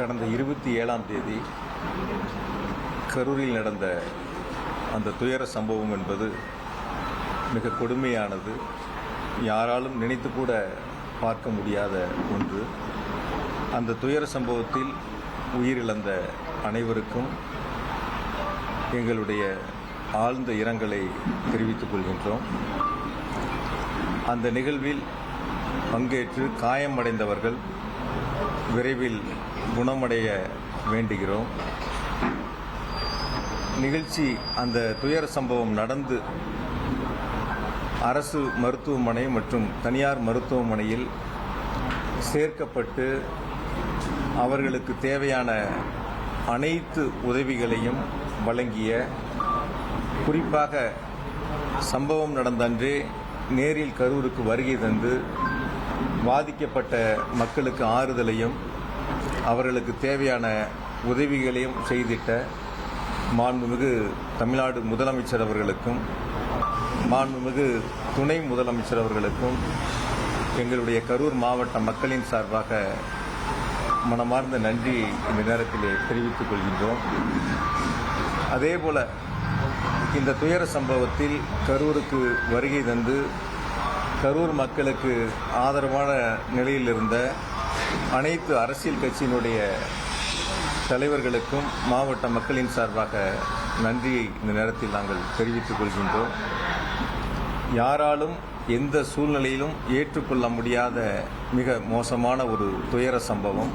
கடந்த 27ஆம் தேதி கரூரில் நடந்த அந்த துயர சம்பவம் என்பது மிக கொடுமையானது. யாராலும் நினைத்து கூட பார்க்க முடியாத ஒன்று. அந்த துயர சம்பவத்தில் உயிரிழந்த அனைவருக்கும் எங்களுடைய ஆழ்ந்த இரங்கலை தெரிவித்துக் கொள்கின்றோம். அந்த நிகழ்வில் பங்கேற்று காயமடைந்தவர்கள் விரைவில் குணமடைய வேண்டுகிறோம். நிகழ்ச்சி அந்த துயர சம்பவம் நடந்து அரசு மருத்துவமனை மற்றும் தனியார் மருத்துவமனையில் சேர்க்கப்பட்டு அவர்களுக்கு தேவையான அனைத்து உதவிகளையும் வழங்கிய, குறிப்பாக சம்பவம் நடந்த அன்றே நேரில் கரூருக்கு வருகை தந்து பாதிக்கப்பட்ட மக்களுக்கு ஆறுதலையும் அவர்களுக்கு தேவையான உதவிகளையும் செய்திட்ட மாண்புமிகு தமிழ்நாடு முதலமைச்சர் அவர்களுக்கும் மாண்புமிகு துணை முதலமைச்சர் அவர்களுக்கும் எங்களுடைய கரூர் மாவட்ட மக்களின் சார்பாக மனமார்ந்த நன்றி இந்த நேரத்திலே தெரிவித்துக் கொள்கின்றோம். அதேபோல இந்த துயர சம்பவத்தில் கரூருக்கு வருகை தந்து கரூர் மக்களுக்கு ஆதரவான நிலையில் இருந்த அனைத்து அரசியல் கட்சியினுடைய தலைவர்களுக்கும் மாவட்ட மக்களின் சார்பாக நன்றியை இந்த நேரத்தில் நாங்கள் தெரிவித்துக் கொள்கின்றோம். யாராலும் எந்த சூழ்நிலையிலும் ஏற்றுக்கொள்ள முடியாத மிக மோசமான ஒரு துயர சம்பவம்.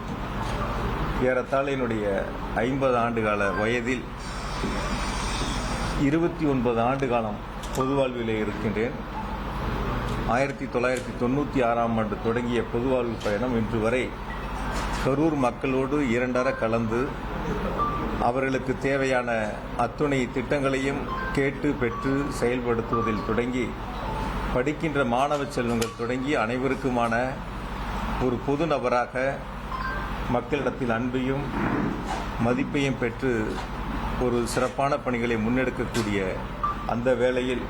ஏறத்தாழ என்னுடைய 50 ஆண்டுகால வயதில் 29 ஆண்டு காலம் பொது வாழ்விலே இருக்கின்றேன். 1996ஆம் ஆண்டு தொடங்கிய பொதுவாழ்வு பயணம் இன்று வரை கரூர் மக்களோடு இரண்டர கலந்து அவர்களுக்கு தேவையான அத்துணை திட்டங்களையும் கேட்டு பெற்று செயல்படுத்துவதில் தொடங்கி படிக்கின்ற மாணவ செல்வங்கள் தொடங்கி அனைவருக்குமான ஒரு பொது நபராக மக்களிடத்தில் அன்பையும் மதிப்பையும் பெற்று ஒரு சிறப்பான பணிகளை முன்னெடுக்கக்கூடிய அந்த வேளையில்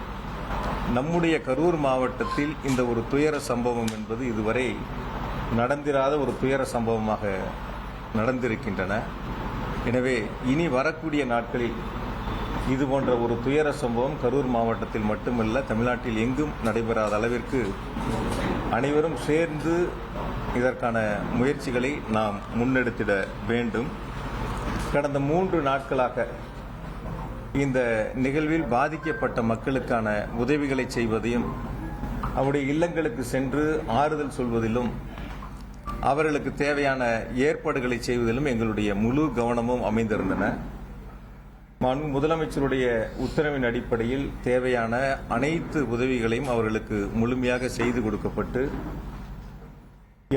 நம்முடைய கரூர் மாவட்டத்தில் இந்த ஒரு துயர சம்பவம் என்பது இதுவரை நடந்திராத ஒரு துயர சம்பவமாக நடந்திருக்கின்றன. எனவே இனி வரக்கூடிய நாட்களில் இது போன்ற ஒரு துயர சம்பவம் கரூர் மாவட்டத்தில் மட்டுமல்ல, தமிழ்நாட்டில் எங்கும் நடைபெறாத அளவிற்கு அனைவரும் சேர்ந்து இதற்கான முயற்சிகளை நாம் முன்னெடுத்திட வேண்டும். கடந்த 3 நாட்களாக இந்த நிகழ்வில் பாதிக்கப்பட்ட மக்களுக்கான உதவிகளை செய்வதையும் அவருடைய இல்லங்களுக்கு சென்று ஆறுதல் சொல்வதிலும் அவர்களுக்கு தேவையான ஏற்பாடுகளை செய்வதிலும் எங்களுடைய முழு கவனமும் அமைந்திருந்தன. முதலமைச்சருடைய உத்தரவின் அடிப்படையில் தேவையான அனைத்து உதவிகளையும் அவர்களுக்கு முழுமையாக செய்து கொடுக்கப்பட்டு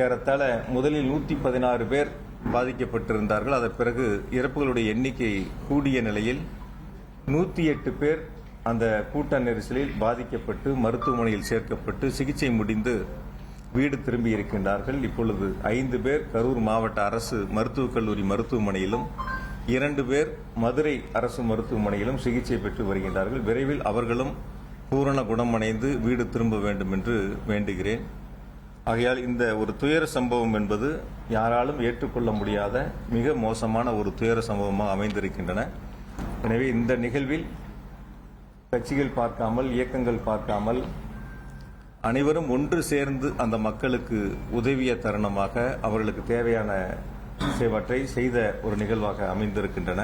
ஏறத்தாழ முதலில் 116 பேர் பாதிக்கப்பட்டிருந்தார்கள். அதன் பிறகு இறப்புகளுடைய எண்ணிக்கை கூடிய நிலையில் 108 பேர் அந்த கூட்ட நெரிசலில் பாதிக்கப்பட்டு மருத்துவமனையில் சேர்க்கப்பட்டு சிகிச்சை முடிந்து வீடு திரும்பி இருக்கின்றார்கள். இப்பொழுது 5 பேர் கரூர் மாவட்ட அரசு மருத்துவக் கல்லூரி மருத்துவமனையிலும் 2 பேர் மதுரை அரசு மருத்துவமனையிலும் சிகிச்சை பெற்று வருகின்றார்கள். விரைவில் அவர்களும் பூரண குணமடைந்து வீடு திரும்ப வேண்டும் என்று வேண்டுகிறேன். ஆகையால் இந்த ஒரு துயர சம்பவம் என்பது யாராலும் ஏற்றுக்கொள்ள முடியாத மிக மோசமான ஒரு துயர சம்பவமாக அமைந்திருக்கின்றன. எனவே இந்த நிகழ்வில் கட்சிகள் பார்க்காமல், இயக்கங்கள் பார்க்காமல் அனைவரும் ஒன்று சேர்ந்து அந்த மக்களுக்கு உதவிய தருணமாக அவர்களுக்கு தேவையான சிலவற்றை செய்த ஒரு நிகழ்வாக அமைந்திருக்கின்றன.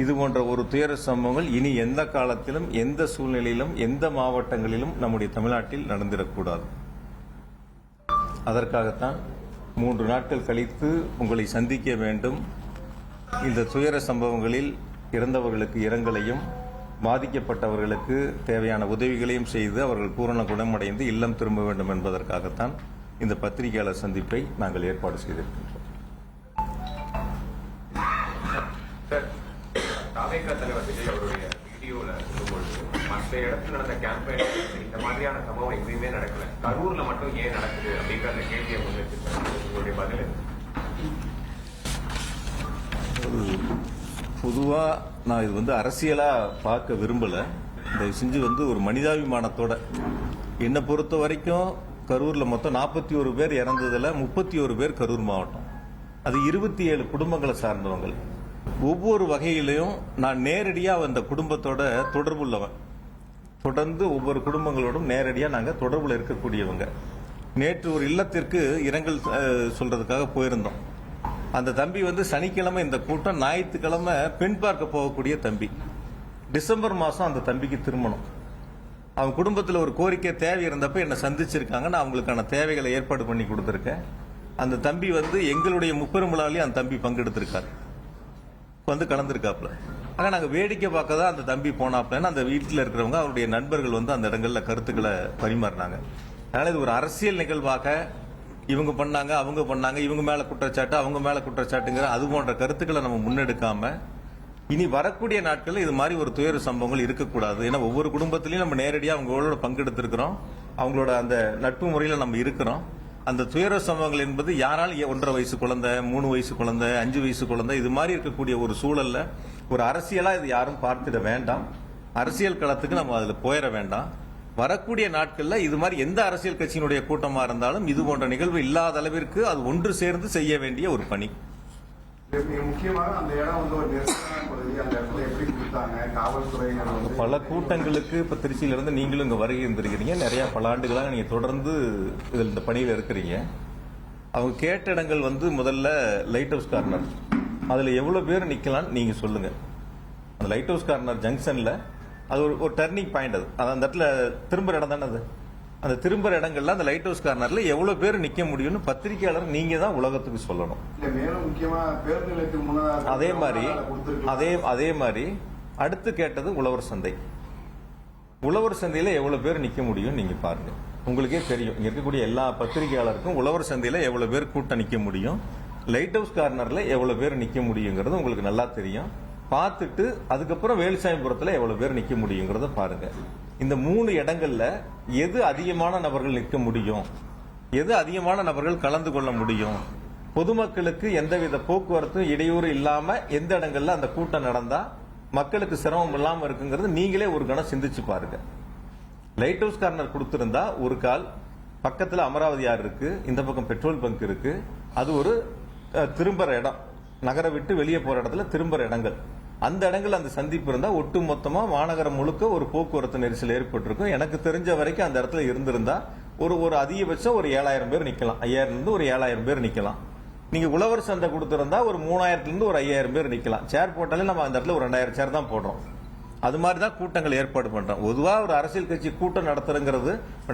இதுபோன்ற ஒரு துயர சம்பவங்கள் இனி எந்த காலத்திலும், எந்த சூழ்நிலையிலும், எந்த மாவட்டங்களிலும் நம்முடைய தமிழ்நாட்டில் நடந்திடக்கூடாது. அதற்காகத்தான் 3 நாட்கள் கழித்து உங்களை சந்திக்க வேண்டும். இந்த துயர சம்பவங்களில் இறந்தவர்களுக்கு இரங்கலையும் பாதிக்கப்பட்டவர்களுக்கு தேவையான உதவிகளையும் செய்து அவர்கள் பூரண குணமடைந்து இல்லம் திரும்ப வேண்டும் என்பதற்காகத்தான் இந்த பத்திரிகையாளர் சந்திப்பை நாங்கள் ஏற்பாடு செய்திருக்கின்றோம். தலைவர் விஜய் அவருடைய வீடியோல சொல்லும்போது மற்ற இடத்துல நடந்த கேம்பெயின் இந்த மாதிரியான சம்பவம் எங்கேயுமே நடக்கல, கரூர்ல மட்டும் ஏன் நடக்குது அப்படிங்கிற அந்த கேள்வியை முன்வச்சிருக்காங்க. உங்களுடைய பதில் பொதுவா நான் இது அரசியலா பார்க்க விரும்பல. தயவு செஞ்சு ஒரு மனிதாபிமானத்தோட, என்னை பொறுத்த வரைக்கும் கரூர்ல மொத்தம் 41 பேர் இறந்ததுல 31 பேர் கரூர் மாவட்டம். அது 27 குடும்பங்களை சார்ந்தவங்க. ஒவ்வொரு வகையிலையும் நான் நேரடியாக அந்த குடும்பத்தோட தொடர்புள்ளவன். தொடர்ந்து ஒவ்வொரு குடும்பங்களோடும் நேரடியாக நாங்கள் தொடர்பில் இருக்கக்கூடியவங்க. நேற்று ஒரு இல்லத்திற்கு இரங்கல் சொல்றதுக்காக போயிருந்தோம். அந்த தம்பி சனிக்கிழமை இந்த கூட்டம், ஞாயிற்றுக்கிழமை பெண் பார்க்க போகக்கூடிய தம்பி. டிசம்பர் மாதம் அந்த தம்பிக்கு திருமணம். அவங்க குடும்பத்தில் ஒரு கோரிக்கை தேவை இருந்தப்ப என்னை சந்திச்சிருக்காங்க. நான் அவங்களுக்கான தேவைகளை ஏற்பாடு பண்ணி கொடுத்துருக்கேன். அந்த தம்பி எங்களுடைய முப்பெரும் விழாவிலேயே அந்த தம்பி பங்கெடுத்திருக்காரு, கலந்துருக்காப்புல. ஆனா நாங்க வேடிக்கை பார்க்க தான் அந்த தம்பி போனாப்ல. அந்த வீட்டில் இருக்கிறவங்க அவருடைய நண்பர்கள் அந்த இடங்கள்ல கருத்துக்களை பரிமாறினாங்க. அதனால இது ஒரு அரசியல் நிகழ்வாக இவங்க பண்ணாங்க, அவங்க பண்ணாங்க, இவங்க மேல குற்றச்சாட்டு, அவங்க மேல குற்றச்சாட்டுங்கிற அது போன்ற கருத்துக்களை நம்ம முன்னெடுக்காம இனி வரக்கூடிய நாட்களில் இது மாதிரி ஒரு துயர சம்பவங்கள் இருக்கக்கூடாது. ஏன்னா ஒவ்வொரு குடும்பத்திலையும் நம்ம நேரடியாக அவங்களோட பங்கெடுத்திருக்கிறோம், அவங்களோட அந்த நட்பு முறையில் நம்ம இருக்கிறோம். அந்த துயர சம்பவங்கள் என்பது யாரால் 1.5 வயசு குழந்தை, 3 வயசு குழந்தை, 5 வயசு குழந்தை, இது மாதிரி இருக்கக்கூடிய ஒரு சூழல்ல ஒரு அரசியலா இது யாரும் பார்த்திட வேண்டாம். அரசியல் களத்துக்கு நம்ம அதுல போயிட வேண்டாம். வரக்கூடிய நாட்கள்ல இது மாதிரி எந்த அரசியல் கட்சியினுடைய கூட்டமா இருந்தாலும் இது போன்ற நிகழ்வு இல்லாத அளவிற்கு அது ஒன்று சேர்ந்து செய்ய வேண்டிய ஒரு பணி. முக்கியமாக அந்த இடம் ஒரு நெருக்கமான பகுதி. அந்த இடத்துல எப்படி கொடுத்தாங்க காவல்துறையினர்? பல கூட்டங்களுக்கு இப்ப திருச்சியிலிருந்து நீங்களும் இங்க வருகை இருந்திருக்கிறீங்க. நிறைய பல ஆண்டுகளாக நீங்க தொடர்ந்து இதில் இந்த பணியில் இருக்கிறீங்க. அவங்க கேட்ட இடங்கள் முதல்ல லைட் ஹவுஸ் கார்னர், அதுல எவ்வளவு பேர் நிக்கலாம் நீங்க சொல்லுங்க. அந்த லைட் ஹவுஸ் கார்னர் ஜங்ஷன்ல அது ஒரு டர்னிங் பாயிண்ட். அது அந்த இடத்துல திரும்புற இடம் தானே. அது அந்த திரும்புற இடங்கள்ல அந்த லைட் ஹவுஸ் கார்னர்ல எவ்வளவு பேர் நிக்க முடியும்னு பத்திரிகையாளர் நீங்க தான் உலகத்துக்கு சொல்லணும். அதே மாதிரி அடுத்து கேட்டது உழவர் சந்தை. உழவர் சந்தையில எவ்வளவு பேர் நிக்க முடியும் நீங்க பாருங்க. உங்களுக்கே தெரியும், இங்க இருக்கக்கூடிய எல்லா பத்திரிகையாளருக்கும் உழவர் சந்தையில எவ்வளவு பேர் கூட்டம் நிக்க முடியும், லைட் ஹவுஸ் கார்னர்ல எவ்வளவு பேர் நிக்க முடியுங்கிறது உங்களுக்கு நல்லா தெரியும். பார்த்துட்டு அதுக்கப்புறம் வேலுசாமிபுரத்துல எவ்வளவு பேர் நிக்க முடியுங்கிறத பாருங்க. இந்த 3 இடங்கள்ல எது அதிகமான நபர்கள் நிற்க முடியும், எது அதிகமான நபர்கள் கலந்து கொள்ள முடியும், பொதுமக்களுக்கு எந்தவித போக்குவரத்தும் இடையூறு இல்லாம எந்த இடங்கள்ல அந்த கூட்டம் நடந்தா மக்களுக்கு சிரமம் இல்லாம இருக்குங்கிறது நீங்களே ஒரு கணம் சிந்திச்சு பாருங்க. லைட் ஹவுஸ் கார்னர் கொடுத்திருந்தா ஒரு கால் பக்கத்துல அமராவதி ஆறு இருக்கு, இந்த பக்கம் பெட்ரோல் பங்க் இருக்கு, அது ஒரு திரும்புற இடம், நகர விட்டு வெளியே போற இடத்துல திரும்புற இடங்கள். அந்த இடங்கள் அந்த சந்திப்பு இருந்தா ஒட்டு மொத்தமா மாநகரம் முழுக்க ஒரு போக்குவரத்து நெரிசல் ஏற்பட்டிருக்கும். எனக்கு தெரிஞ்ச வரைக்கும் அந்த இடத்துல இருந்திருந்தா ஒரு அதிகபட்சம் ஒரு 7000 பேர் நிக்கலாம், 5000 இருந்து ஒரு 7000 பேர் நிக்கலாம். நீங்க உழவர் சந்தை கொடுத்திருந்தா ஒரு 3000 இருந்து ஒரு 5000 பேர் நிக்கலாம். சேர் போட்டாலே நம்ம அந்த இடத்துல ஒரு 2000 சேர் தான் போடுறோம். அது மாதிரிதான் கூட்டங்கள் ஏற்பாடு பண்றோம். பொதுவா ஒரு அரசியல் கட்சி கூட்டம் நடத்துறங்கிறது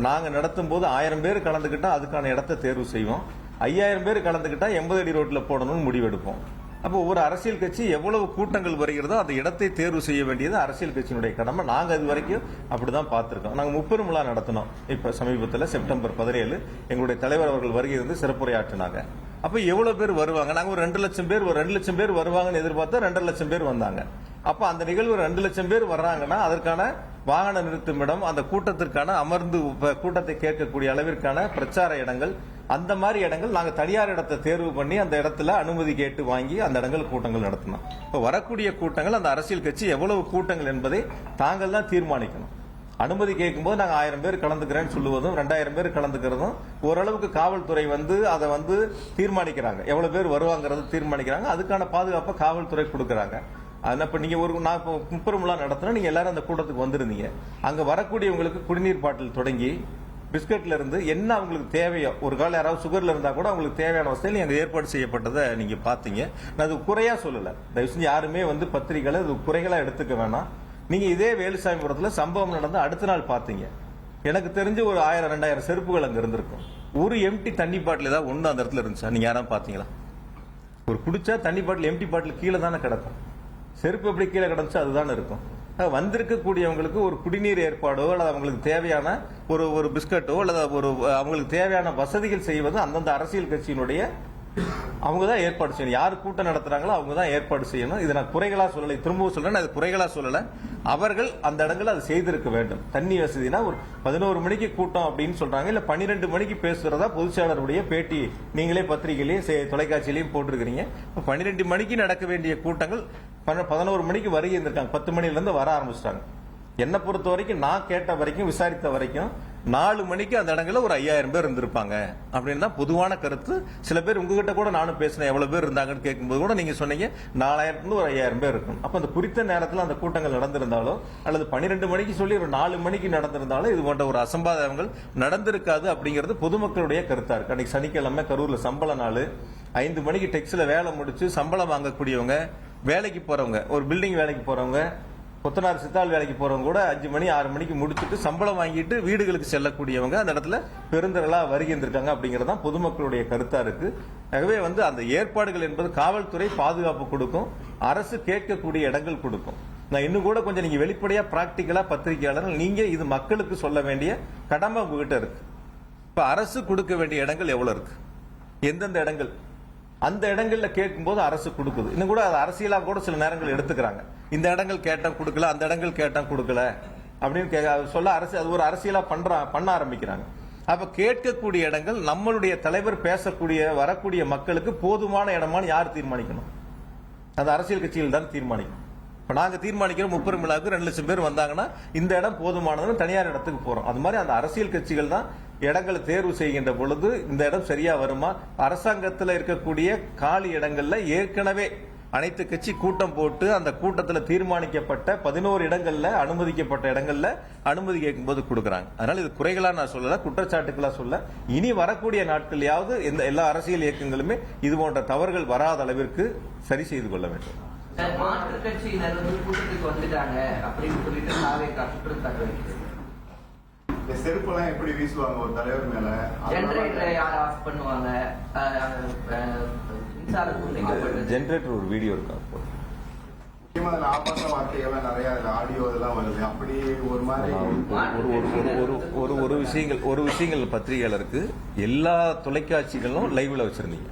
நாங்க நடத்தும் போது 1000 பேர் கலந்துகிட்டா அதுக்கான இடத்தை தேர்வு செய்வோம், 5000 பேர் கலந்துகிட்டா 80 அடி ரோட்ல போடணும்னு முடிவெடுப்போம். அப்போ ஒரு அரசியல் கட்சி எவ்வளவு கூட்டங்கள் வருகிறதோ அந்த இடத்தை தேர்வு செய்ய வேண்டியது அரசியல் கட்சியினுடைய கடமை. நாங்க அது வரைக்கும் அப்படிதான் பார்த்திருக்கோம். நாங்க முப்பெரும் விழா நடத்தினோம். இப்ப சமீபத்தில் செப்டம்பர் 17 எங்களுடைய தலைவர் அவர்கள் வருகை சிறப்புரையாற்றினாங்க. அப்ப எவ்வளவு பேர் வருவாங்க? நாங்க ஒரு 2 லட்சம் பேர் 2 லட்சம் பேர் வருவாங்கன்னு எதிர்பார்த்தா 2.5 லட்சம் பேர் வந்தாங்க. அப்ப அந்த நிகழ்வு 2 லட்சம் பேர் வர்றாங்கன்னா அதற்கான வாகன நிறுத்துமிடம், அந்த கூட்டத்திற்கான அமர்ந்து கூட்டத்தை கேட்கக்கூடிய அளவிற்கான பிரச்சார இடங்கள், அந்த மாதிரி இடங்கள் நாங்க தனியார் இடத்தை தேர்வு பண்ணி அந்த இடத்துல அனுமதி கேட்டு வாங்கி அந்த இடங்கள் கூட்டங்கள் நடத்தணும். இப்ப வரக்கூடிய கூட்டங்கள் அந்த அரசியல் கட்சி எவ்வளவு கூட்டங்கள் என்பதை தாங்கள் தான் தீர்மானிக்கணும். அனுமதி கேட்கும்போது நாங்க 1000 பேர் கலந்துக்கிறேன்னு சொல்லுவதும் 2000 பேர் கலந்துக்கிறதும் ஓரளவுக்கு காவல்துறை அதை தீர்மானிக்கிறாங்க, எவ்வளவு பேர் வருவாங்கிறத தீர்மானிக்கிறாங்க. அதுக்கான பாதுகாப்பை காவல்துறை கொடுக்கறாங்க. இப்ப நீங்க நான் முப்பெரும் விழா நடத்தினா நீங்க எல்லாரும் அந்த கூட்டத்துக்கு வந்திருந்தீங்க. அங்க வரக்கூடியவங்களுக்கு குடிநீர் பாட்டில் தொடங்கி பிஸ்கட்ல இருந்து என்ன அவங்களுக்கு தேவையோ, ஒரு கால யாராவது சுகர்ல இருந்தா கூட அவங்களுக்கு தேவையான வசதியில் அங்க ஏற்பாடு செய்யப்பட்டதை நீங்க பாத்தீங்க. நான் அது குறையா சொல்லல, தயவு செஞ்சு யாருமே பத்திரிகைகளை அது குறைகளா எடுத்துக்க வேணாம். நீங்க இதே வேலுசாமிபுரத்துல சம்பவம் நடந்து அடுத்த நாள் பாத்தீங்க. எனக்கு தெரிஞ்சு ஒரு 1000-2000 செருப்புகள் அங்க இருந்திருக்கும். ஒரு எம்டி தண்ணி பாட்டில் ஏதாவது ஒண்ணு அந்த இடத்துல இருந்துச்சா? நீங்க யாரும் பாத்தீங்களா? ஒரு குடிச்சா தண்ணி பாட்டில் எம்டி பாட்டில் கீழே தானே கிடக்கும். செருப்பு எப்படி கீழே கிடந்துச்சோ அதுதானே இருக்கும். வந்திருக்கக்கூடியவங்களுக்கு ஒரு குடிநீர் ஏற்பாடோ அல்லது அவங்களுக்கு தேவையான ஒரு பிஸ்கட்டோ அல்லது அவங்களுக்கு தேவையான வசதிகள் செய்வது அந்தந்த அரசியல் கட்சியினுடைய அவங்க தான் ஏற்பாடு செய்யணும். யார் கூட்டம் நடத்துறாங்களோ அவங்க தான் ஏற்பாடு செய்யணும். இதை நான் குறைகளா சொல்லலை, திரும்பவும் சொல்றேன், அது குறைகளா சொல்லல. அவர்கள் அந்த இடங்களை அது செய்திருக்க வேண்டும். தண்ணி வசதினா ஒரு 11 மணிக்கு கூட்டம் அப்படின்னு சொல்றாங்க, இல்ல 12 மணிக்கு பேசுறதா பொதுச்செயலாளருடைய பேட்டி நீங்களே பத்திரிகையிலையும் தொலைக்காட்சியிலையும் போட்டிருக்கிறீங்க. 12 மணிக்கு நடக்க வேண்டிய கூட்டங்கள் 11 மணிக்கு வருகை இருந்திருக்காங்க. 10 மணில இருந்து வர ஆரம்பிச்சிட்டாங்க. என்னை பொறுத்த வரைக்கும், நான் கேட்ட வரைக்கும், விசாரித்த வரைக்கும் 4 மணிக்கு அந்த இடங்கள்ல ஒரு 5000 பேர் இருந்திருப்பாங்க அப்படின்னு தான் பொதுவான கருத்து. சில பேர் உங்ககிட்ட கூட நானும் பேசினேன், எவ்வளவு பேர் இருந்தாங்கன்னு கேட்கும்போது கூட நீங்க சொன்னீங்க 4000 ஒரு 5000 பேர் இருக்கும். அப்ப அந்த குறித்த நேரத்தில் அந்த கூட்டங்கள் நடந்திருந்தாலோ அல்லது 12 மணிக்கு சொல்லி ஒரு 4 மணிக்கு நடந்திருந்தாலும் இது போன்ற ஒரு அசம்பாவிதங்கள் நடந்திருக்காது அப்படிங்கிறது பொதுமக்களுடைய கருத்தா இருக்கு. அன்னைக்கு சனிக்கிழமை கரூர்ல சம்பள நாள், 5 மணிக்கு டெக்ஸ்ல வேலை முடிச்சு சம்பளம் வாங்கக்கூடியவங்க, வேலைக்கு போறவங்க, ஒரு பில்டிங் வேலைக்கு போறவங்க, கொத்தனார் சித்தாள் வேலைக்கு போறவங்க கூட 5 மணி 6 மணிக்கு முடிச்சுட்டு சம்பளம் வாங்கிட்டு வீடுகளுக்கு செல்லக்கூடியவங்க அந்த இடத்துல பெருந்திரளா வருகின்றிருக்காங்க அப்படிங்கிறது தான் பொதுமக்களுடைய கருத்தா இருக்கு. ஆகவே அந்த ஏற்பாடுகள் என்பது காவல்துறை பாதுகாப்பு கொடுக்கும், அரசு கேட்கக்கூடிய இடங்கள் கொடுக்கும். நான் இன்னும் கூட கொஞ்சம் நீங்க வெளிப்படையா பிராக்டிக்கலா பத்திரிகையாளர்கள் நீங்க இது மக்களுக்கு சொல்ல வேண்டிய கடமை உங்ககிட்ட இருக்கு. இப்ப அரசு கொடுக்க வேண்டிய இடங்கள் எவ்வளவு இருக்கு, எந்தெந்த இடங்கள், அந்த இடங்கள்ல கேட்கும்போது அரசு கொடுக்குது. இன்னும் கூட அது அரசியலா கூட சில நேரங்கள் எடுத்துக்கிறாங்க. இந்த இடங்கள் கேட்டா கொடுக்கல, அந்த இடங்கள் கேட்டா கொடுக்கல அப்படின்னு சொல்ல அரசு அது ஒரு அரசியலா பண்ண ஆரம்பிக்கிறாங்க. அப்ப கேட்கக்கூடிய இடங்கள் நம்மளுடைய தலைவர் பேசக்கூடிய வரக்கூடிய மக்களுக்கு போதுமான இடமானு யார் தீர்மானிக்கணும்? அது அரசியல் கட்சிகள் தான் தீர்மானிக்கணும். இப்ப நாங்க தீர்மானிக்கிறோம் 30 விழாவுக்கு 2 லட்சம் பேர் வந்தாங்கன்னா இந்த இடம் போதுமானதுன்னு தனியார் இடத்துக்கு போறோம். அது மாதிரி அந்த அரசியல் கட்சிகள் தான் இடங்களை தேர்வு செய்கின்ற பொழுது இந்த இடம் சரியா வருமா? அரசாங்கத்தில் இருக்கக்கூடிய காலி இடங்கள்ல ஏற்கனவே அனைத்து கட்சி கூட்டம் போட்டு அந்த கூட்டத்தில் தீர்மானிக்கப்பட்ட 11 இடங்கள்ல அனுமதிக்கப்பட்ட இடங்கள்ல அனுமதி கேட்கும்போது கொடுக்கறாங்க. அதனால இது குறைகளா நான் சொல்லல, குற்றச்சாட்டுகளா சொல்ல. இனி வரக்கூடிய நாட்களையாவது எல்லா அரசியல் இயக்கங்களுமே இது போன்ற தவறுகள் வராத அளவிற்கு சரி செய்து கொள்ள வேண்டும். மாற்றுக் கட்சியினர் கூட்டத்துக்கு வந்துட்டாங்க அப்படின்னு சொல்லிட்டு குற்றச்சாட்டு வைக்கிறது. இந்த செருப்பெல்லாம் எப்படி வீசுவாங்க ஒரு தலைவர் மேல? ஜெனரேட்டரை யார் ஆஃப் பண்ணுவாங்க? ஜெனரேட்டர் ஒரு வீடியோ இருக்கா? முக்கியமா அதுல ஆபாச வார்த்தைகள்லாம் நிறைய ஆடியோ இதெல்லாம் வருது. அப்படி ஒரு மாதிரி ஒரு விஷயங்கள் பத்திரிகையாளருக்கு எல்லா தொலைக்காட்சிகளும் லைவ்ல வச்சிருந்தீங்க.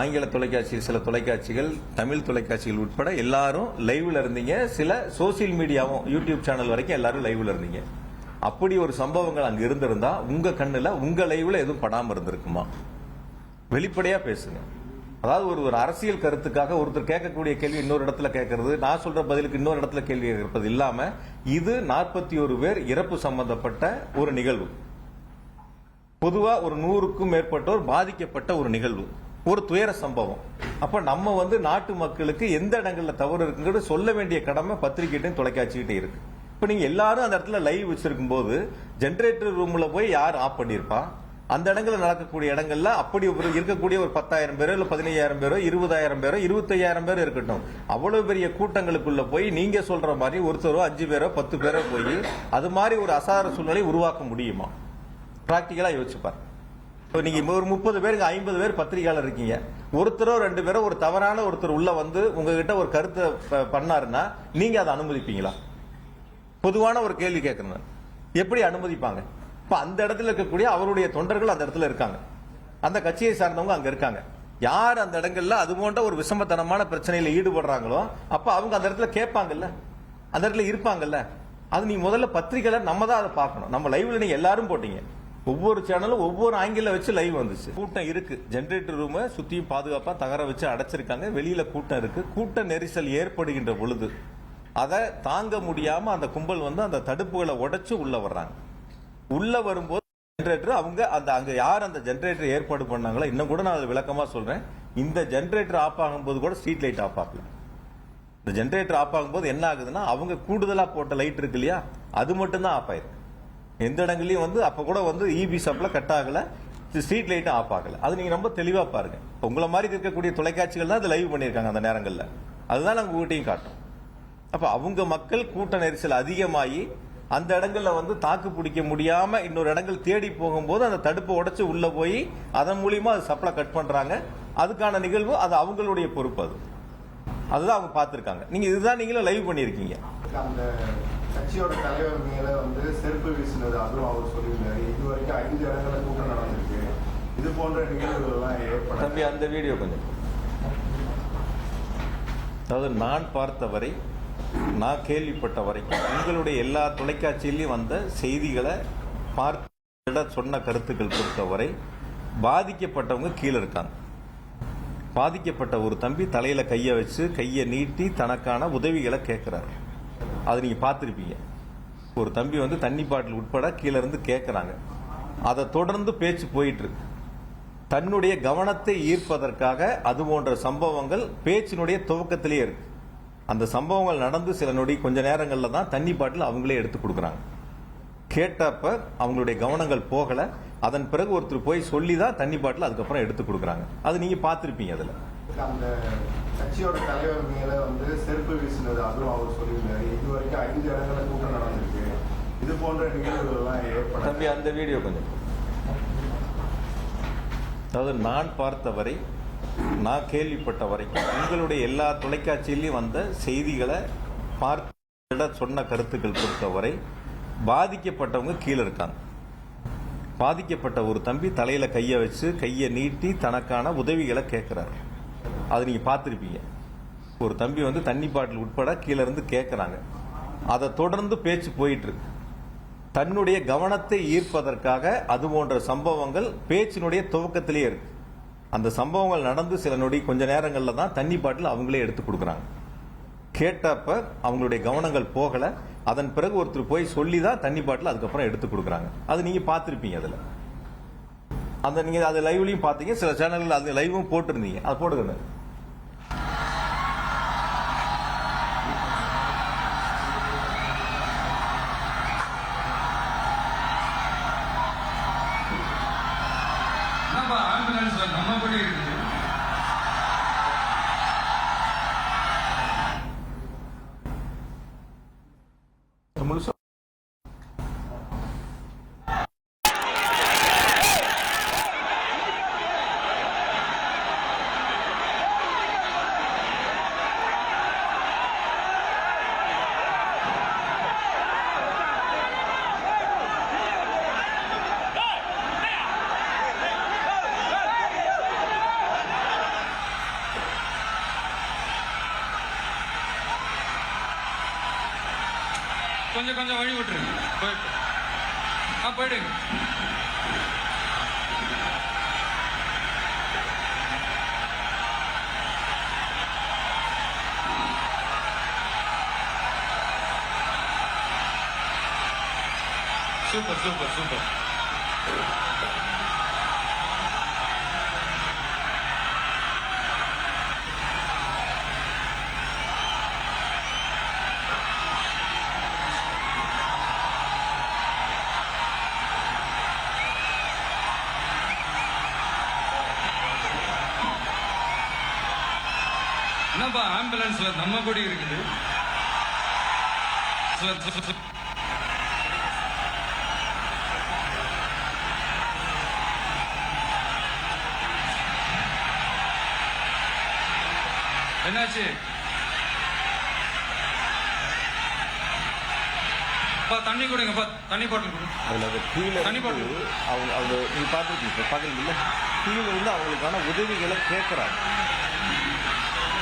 ஆங்கில தொலைக்காட்சிகள், சில தொலைக்காட்சிகள், தமிழ் தொலைக்காட்சிகள் உட்பட எல்லாரும் லைவ்ல இருந்தீங்க. சில சோசியல் மீடியாவும் யூடியூப் சேனல் வரைக்கும் எல்லாரும் லைவ்ல இருந்தீங்க. அப்படி ஒரு சம்பவங்கள் அங்க இருந்திருந்தா உங்க கண்ணுல உங்க லைவ்ல எதுவும் படாம இருந்திருக்குமா? வெளிப்படையா பேசுங்க. அதாவது ஒரு அரசியல் கருத்துக்காக ஒருத்தர் கேட்கக்கூடிய கேள்வி இன்னொரு இடத்துல கேட்கறது, நான் சொல்ற பதிலுக்கு இன்னொரு இடத்துல கேள்வி கேட்கறது இல்லாம இது 41 பேர் இறப்பு சம்பந்தப்பட்ட ஒரு நிகழ்வு. பொதுவா ஒரு 100க்கும் மேற்பட்டோர் பாதிக்கப்பட்ட ஒரு நிகழ்வு, ஒரு துயர சம்பவம். அப்ப நம்ம நாட்டு மக்களுக்கு எந்த இடங்கள்ல தவறு இருக்குங்கிறது சொல்ல வேண்டிய கடமை பத்திரிகைட்டையும் தொலைக்காட்சிகிட்டே இருக்கு. இப்ப நீங்க எல்லாரும் அந்த இடத்துல லைவ் வச்சிருக்கும் போது ஜெனரேட்டர் ரூம்ல போய் யார் ஆஃப் பண்ணிருப்பா? அந்த இடங்கள்ல நடக்கக்கூடிய இடங்கள்ல அப்படி இருக்கக்கூடிய ஒரு 10,000 பேரோ இல்ல 15,000 பேரோ 20,000 பேரோ 25,000 பேரோ இருக்கட்டும், அவ்வளவு பெரிய கூட்டங்களுக்குள்ள போய் நீங்க சொல்ற மாதிரி ஒருத்தரோ 5 பேரோ 10 பேரோ போய் அது மாதிரி ஒரு அசாதாரண சூழ்நிலை உருவாக்க முடியுமா? பிராக்டிகலா யோசிச்சுப்பார். நீங்க ஒரு 30 பேருக்கு 50 பேர் பத்திரிகையாளர் இருக்கீங்க, ஒருத்தரோ 2 பேரோ ஒரு தவறான ஒருத்தர் உள்ள உங்ககிட்ட ஒரு கருத்தை பண்ணாருன்னா நீங்க அதை அனுமதிப்பீங்களா? பொதுவான ஒரு கேள்வி கேட்கணும், எப்படி அனுமதிப்பாங்க? இப்ப அந்த இடத்துல இருக்கக்கூடிய அவருடைய தொண்டர்கள் அந்த இடத்துல இருக்காங்க, அந்த கட்சியை சார்ந்தவங்க அங்க இருக்காங்க. யார் அந்த இடங்கள்ல அது போன்ற ஒரு விஷமத்தனமான பிரச்சனையில ஈடுபடுறாங்களோ அப்ப அவங்க அந்த இடத்துல கேட்பாங்கல்ல, அந்த இடத்துல இருப்பாங்கல்ல. அது நீ முதல்ல பத்திரிகையாளர் நம்ம தான் அதை பார்க்கணும். நம்ம லைவ்ல நீங்க எல்லாரும் போட்டீங்க, ஒவ்வொரு சேனலும் ஒவ்வொரு ஆங்கில வச்சு லைவ் வந்துச்சு. கூட்டம் இருக்கு, ஜெனரேட்டர் ரூம் சுத்தியும் பாதுகாப்பா தகர வச்சு அடைச்சிருக்காங்க. வெளியில கூட்டம் இருக்கு. கூட்ட நெரிசல் ஏற்படுகின்ற பொழுது அதை தாங்க முடியாம அந்த கும்பல் அந்த தடுப்புகளை உடைச்சு உள்ள வர்றாங்க. உள்ள வரும்போது ஜெனரேட்டர் அங்க யார் அந்த ஜெனரேட்டர் ஏற்பாடு பண்ணாங்களோ, இன்னும் கூட நான் விளக்கமா சொல்றேன், இந்த ஜெனரேட்டர் ஆஃப் ஆகும்போது கூட ஸ்ட்ரீட் லைட் ஆஃப் ஆகல. இந்த ஜெனரேட்டர் ஆஃப் ஆகும்போது என்ன ஆகுதுன்னா அவங்க கூடுதலா போட்ட லைட் இருக்கு இல்லையா, அது மட்டும் தான் ஆஃப் ஆயிருக்கு. எந்த இடங்களையும் அப்ப கூட இபி சப்ளை கட் ஆகல, ஸ்ட்ரீட் லைட்டும் ஆஃப் ஆகல. அது நீங்க ரொம்ப தெளிவா பாருங்க. உங்களை மாதிரி இருக்கக்கூடிய தொலைக்காட்சிகள் தான் லைவ் பண்ணிருக்காங்க அந்த நேரங்கள்ல, அதுதான் நாங்க உங்ககிட்டையும் காட்டும். அப்ப அவங்க மக்கள் கூட்ட நெரிசல் அதிகமாகி அந்த இடங்கள்ல தாக்கு பிடிக்க முடியாம இன்னொரு இடங்கள் தேடி போகும்போது அந்த தடுப்பை உடைச்சு உள்ள போய் அதன் மூலியமா அது சப்ளை கட் பண்றாங்க. அதுக்கான நிகழ்வு அது அவங்களுடைய பொறுப்பு. அதுதான் அவங்க பார்த்திருக்காங்க. நீங்க இதுதான் நீங்களும் லைவ் பண்ணிருக்கீங்க. அந்த கட்சியோட தலைவர் மேல செருப்பு வீசினது அதுவும் அவர் சொல்லியிருந்தாரு. இது வரைக்கும் 5 இடங்கள்ல கூட்டம் நடந்திருக்கு. இது போன்ற நிகழ்வுகள் எல்லாம் ஏற்படும். தம்பி அந்த வீடியோ கொஞ்சம், அதாவது நான் பார்த்தவரை, நான் கேள்விப்பட்ட வரைக்கும் உங்களுடைய எல்லா தொலைக்காட்சியிலையும் வந்த செய்திகளை பார்த்து சொன்ன கருத்துக்கள் பொறுத்தவரை பாதிக்கப்பட்டவங்க கீழே இருக்காங்க. பாதிக்கப்பட்ட ஒரு தம்பி தலையில கையை வச்சு கையை நீட்டி தனக்கான உதவிகளை கேட்கிறாரு. அது நீங்க பார்த்திருப்பீங்க. ஒரு தம்பி வந்து தண்ணி பாட்டில் உட்பட கீழே இருந்து கேட்கறாங்க. அதை தொடர்ந்து பேச்சு போயிட்டு இருக்கு. தன்னுடைய கவனத்தை ஈர்ப்பதற்காக அது போன்ற சம்பவங்கள் பேச்சினுடைய துவக்கத்திலேயே இருக்கு. அந்த சம்பவங்கள் நடந்து சில நொடி கொஞ்ச நேரங்கள்ல தான் தண்ணி பாட்டில் அவங்களே எடுத்து கொடுக்குறாங்க. கேட்டப்ப அவங்களுடைய கவனங்கள் போகல. அதன் பிறகு ஒருத்தர் போய் சொல்லி தான் தண்ணி பாட்டில் அதுக்கப்புறம் எடுத்து கொடுக்குறாங்க. அது நீங்க பார்த்திருப்பீங்க. அதுல அந்த கட்சியோட தலைவர் மேல வந்து செருப்பு வீசினது அதுவும் அவர் சொல்லியிருந்தாரு. இது வரைக்கும் 5 இடங்களில் கூட்டம் நடந்திருக்கு. இது போன்ற நிகழ்வுகள்லாம் ஏற்படும். தம்பி அந்த வீடியோ கொஞ்சம். அதாவது நான் பார்த்தவரை, நான் கேள்விப்பட்ட வரைக்கும் உங்களுடைய எல்லா தொலைக்காட்சியிலையும் வந்த செய்திகளை பார்த்து சொன்ன கருத்துக்கள் பொறுத்தவரை பாதிக்கப்பட்டவங்க கீழே இருக்காங்க. பாதிக்கப்பட்ட ஒரு தம்பி தலையில கையை வச்சு கையை நீட்டி தனக்கான உதவிகளை கேட்கிறாரு. அது நீங்க பார்த்திருப்பீங்க. ஒரு தம்பி வந்து தண்ணி பாட்டில் உட்பட கீழே இருந்து கேட்கறாங்க. அதை தொடர்ந்து பேச்சு போயிட்டு இருக்கு. தன்னுடைய கவனத்தை ஈர்ப்பதற்காக அது போன்ற சம்பவங்கள் பேச்சினுடைய துவக்கத்திலேயே இருக்கு. அந்த சம்பவங்கள் நடந்து சில நொடி கொஞ்ச நேரங்கள்ல தான் தண்ணி பாட்டில் அவங்களே எடுத்து கொடுக்குறாங்க. கேட்டப்ப அவங்களுடைய கவனங்கள் போகல. அதன் பிறகு ஒருத்தர் போய் சொல்லி தான் தண்ணி பாட்டில் அதுக்கப்புறம் எடுத்து கொடுக்குறாங்க. அது நீங்க பார்த்திருப்பீங்க. அதுல அந்த நீங்க அது லைவ்லயும் பாத்தீங்க. சில சேனல்கள் அது லைவும் போட்டிருந்தீங்க. அது போடுங்க. முழுசா கொஞ்சம் கொஞ்சம் வழி விட்டுருங்க. போயிடுங்க. Super super super. என்னப்பா ஆம்புலன்ஸ்ல நம்ம கொடி இருக்குது. என்னாச்சு? தண்ணி கொடுங்கப்பா. தண்ணி பாட்டில் கொடுங்க. தண்ணி பாட்டில் அவங்க நீங்க பார்த்துருக்கீங்க. பார்க்குறீங்கல்ல, கீழே வந்து அவங்களுக்கான உதவிகளை கேட்கறாங்க.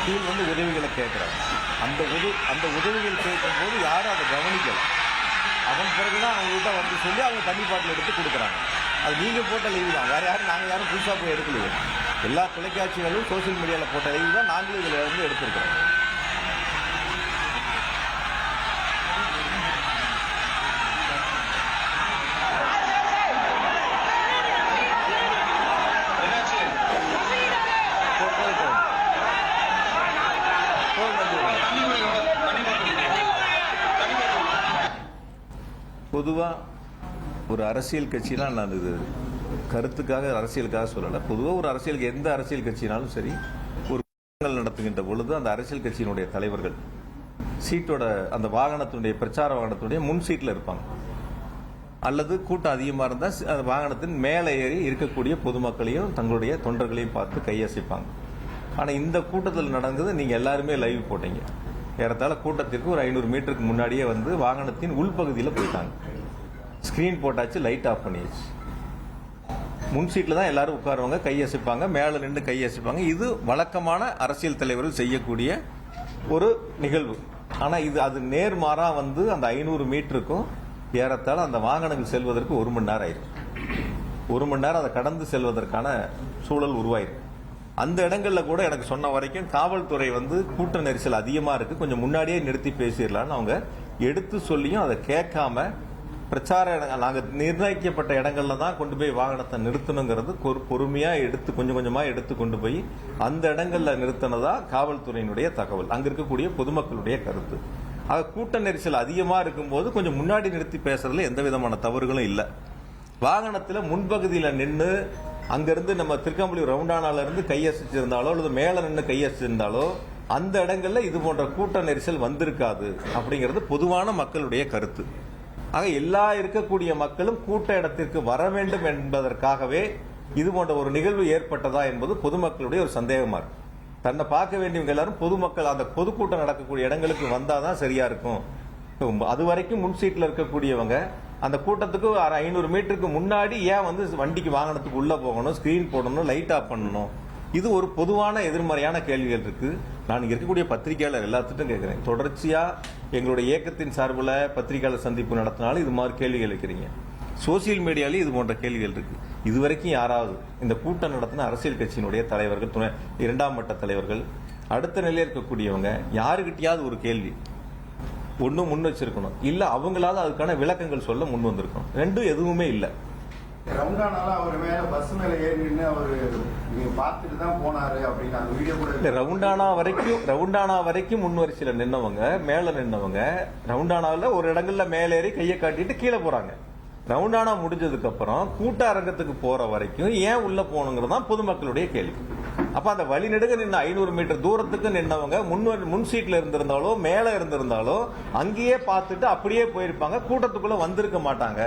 கீழ் வந்து உதவிகளை கேட்கறாங்க. அந்த உதவிகள் கேட்கும்போது யாரும் அதை கவனிக்கல. அதன் பிறகுதான் அவங்ககிட்ட வந்து சொல்லி அவங்க தண்ணி பாட்டில் எடுத்து கொடுக்குறாங்க. அது நீங்க போட்ட லைவ் தான். வேற யாரும் நாங்கள் யாரும் புதுசாக போய் எடுக்கலையே. எல்லா தொலைக்காட்சிகளும் சோசியல் மீடியாவில் போட்ட லைவ் தான் நாங்களும் இதில் இருந்து எடுத்திருக்கிறோம். பொதுவாக ஒரு அரசியல் கட்சியெலாம் நான் இது கருத்துக்காக அரசியலுக்காக சொல்லலை. பொதுவாக ஒரு அரசியலுக்கு எந்த அரசியல் கட்சினாலும் சரி, ஒரு நடத்துகின்ற பொழுது அந்த அரசியல் கட்சியினுடைய தலைவர்கள் சீட்டோட அந்த வாகனத்தினுடைய பிரச்சார வாகனத்தினுடைய முன் சீட்டில் இருப்பாங்க. அல்லது கூட்டம் அதிகமாக இருந்தால் அந்த வாகனத்தின் மேலே ஏறி இருக்கக்கூடிய பொதுமக்களையும் தங்களுடைய தொண்டர்களையும் பார்த்து கையசைப்பாங்க. ஆனால் இந்த கூட்டத்தில் நடந்தது நீங்கள் எல்லாருமே லைவ் போட்டீங்க. ஏறத்தாழ கூட்டத்திற்கு ஒரு 500 மீட்டருக்கு முன்னாடியே வந்து வாகனத்தின் உள்பகுதியில் போயிட்டாங்க. ஸ்கிரீன் போட்டாச்சு, லைட் ஆஃப் பண்ணியாச்சு. முன் சீட்டில் தான் எல்லாரும் உட்காருவாங்க, கையசைப்பாங்க, மேலே நின்று கையசைப்பாங்க. இது வழக்கமான அரசியல் தலைவர்கள் செய்யக்கூடிய ஒரு நிகழ்வு. ஆனால் இது அது நேர்மாறாக வந்து அந்த 500 மீட்டருக்கும் ஏறத்தாழ அந்த வாகனங்கள் செல்வதற்கு 1 மணி நேரம் ஆயிருக்கு. 1 மணி நேரம் அதை கடந்து செல்வதற்கான சூழல் உருவாயிருக்கு. அந்த இடங்கள்ல கூட எனக்கு சொன்ன வரைக்கும் காவல்துறை வந்து கூட்ட நெரிசல் அதிகமா இருக்கு, கொஞ்சம் முன்னாடியே நிறுத்தி பேசிடலான்னு அவங்க எடுத்து சொல்லியும் அதை கேட்காம பிரச்சார இடங்கள் நாங்கள் நிர்ணயிக்கப்பட்ட இடங்கள்ல தான் கொண்டு போய் வாகனத்தை நிறுத்தணுங்கிறது பொறுமையா எடுத்து கொஞ்சம் கொஞ்சமா எடுத்து கொண்டு போய் அந்த இடங்கள்ல நிறுத்தினதா காவல்துறையினுடைய தகவல், அங்க இருக்கக்கூடிய பொதுமக்களுடைய கருத்து. ஆக கூட்ட நெரிசல் அதிகமா இருக்கும்போது கொஞ்சம் முன்னாடி நிறுத்தி பேசுறதுல எந்த விதமான தவறுகளும் இல்லை. வாகனத்துல முன்பகுதியில நின்று அங்கிருந்து நம்ம திருக்கம்பள்ளி ரவுண்டானால இருந்து கையசிச்சிருந்தாலோ அல்லது மேல நின்று கையசிச்சிருந்தாலோ அந்த இடங்கள்ல இது போன்ற கூட்ட நெரிசல் வந்திருக்காது அப்படிங்கிறது பொதுவான மக்களுடைய கருத்து. ஆக எல்லா இருக்கக்கூடிய மக்களும் கூட்ட இடத்திற்கு வர வேண்டும் என்பதற்காகவே இது போன்ற ஒரு நிகழ்வு ஏற்பட்டதா என்பது பொதுமக்களுடைய ஒரு சந்தேகமா இருக்கு. தன்னை பார்க்க வேண்டியவங்க எல்லாரும் பொதுமக்கள் அந்த பொதுக்கூட்டம் நடக்கக்கூடிய இடங்களுக்கு வந்தாதான் சரியா இருக்கும். அது வரைக்கும் முன் சீட்ல இருக்கக்கூடியவங்க அந்த கூட்டத்துக்கு 500 மீட்டருக்கு முன்னாடி ஏன் வந்து வண்டிக்கு வாகனத்துக்கு உள்ள போகணும், ஸ்கிரீன் போடணும், லைட் ஆஃப் பண்ணணும்? இது ஒரு பொதுவான எதிர்மறையான கேள்விகள் இருக்கு. நான் இங்க இருக்கக்கூடிய பத்திரிகையாளர் எல்லாத்துட்டும் கேட்கிறேன், தொடர்ச்சியா எங்களுடைய இயக்கத்தின் சார்பில் பத்திரிகையாளர் சந்திப்பு நடத்தினாலும் இது மாதிரி கேள்விகள் இருக்கிறீங்க. சோசியல் மீடியாலேயும் இது போன்ற கேள்விகள் இருக்கு. இதுவரைக்கும் யாராவது இந்த கூட்டம் நடத்தின அரசியல் கட்சியினுடைய தலைவர்கள், துணை 2ஆம் மட்ட தலைவர்கள், அடுத்த நிலையில் இருக்கக்கூடியவங்க யாருகிட்டயாவது ஒரு கேள்வி ஒன்னும் முன் வச்சிருக்கணும், இல்ல அவங்களாவது அதுக்கான விளக்கங்கள் சொல்ல முன் வந்திருக்கணும். ரெண்டும் எதுவுமே இல்லை. ரவுண்டானால அவர் மேல பஸ் மேல ஏறி நின்று அவரு பார்த்துட்டு தான் போனாரு அப்படின்னு அந்த வீடியோ கூட ரவுண்டானா வரைக்கும் முன் வரிசையில நின்னவங்க, மேல நின்னவங்க ரவுண்டானாவில் ஒரு இடங்கள்ல மேல ஏறி கையை காட்டிட்டு கீழே போறாங்க. ரவுண்டானா முடிஞ்சதுக்கு அப்புறம் கூட்ட அரங்கத்துக்கு போற வரைக்கும் ஏன் உள்ள போகணுங்கிறது தான் பொதுமக்களுடைய கேள்வி. அப்ப அந்த வழி நெடுக நின்று 500 மீட்டர் தூரத்துக்கு நின்னவங்க முன் சீட்ல இருந்திருந்தாலோ மேல இருந்திருந்தாலோ அங்கேயே பார்த்துட்டு அப்படியே போயிருப்பாங்க, கூட்டத்துக்குள்ள வந்திருக்க மாட்டாங்க.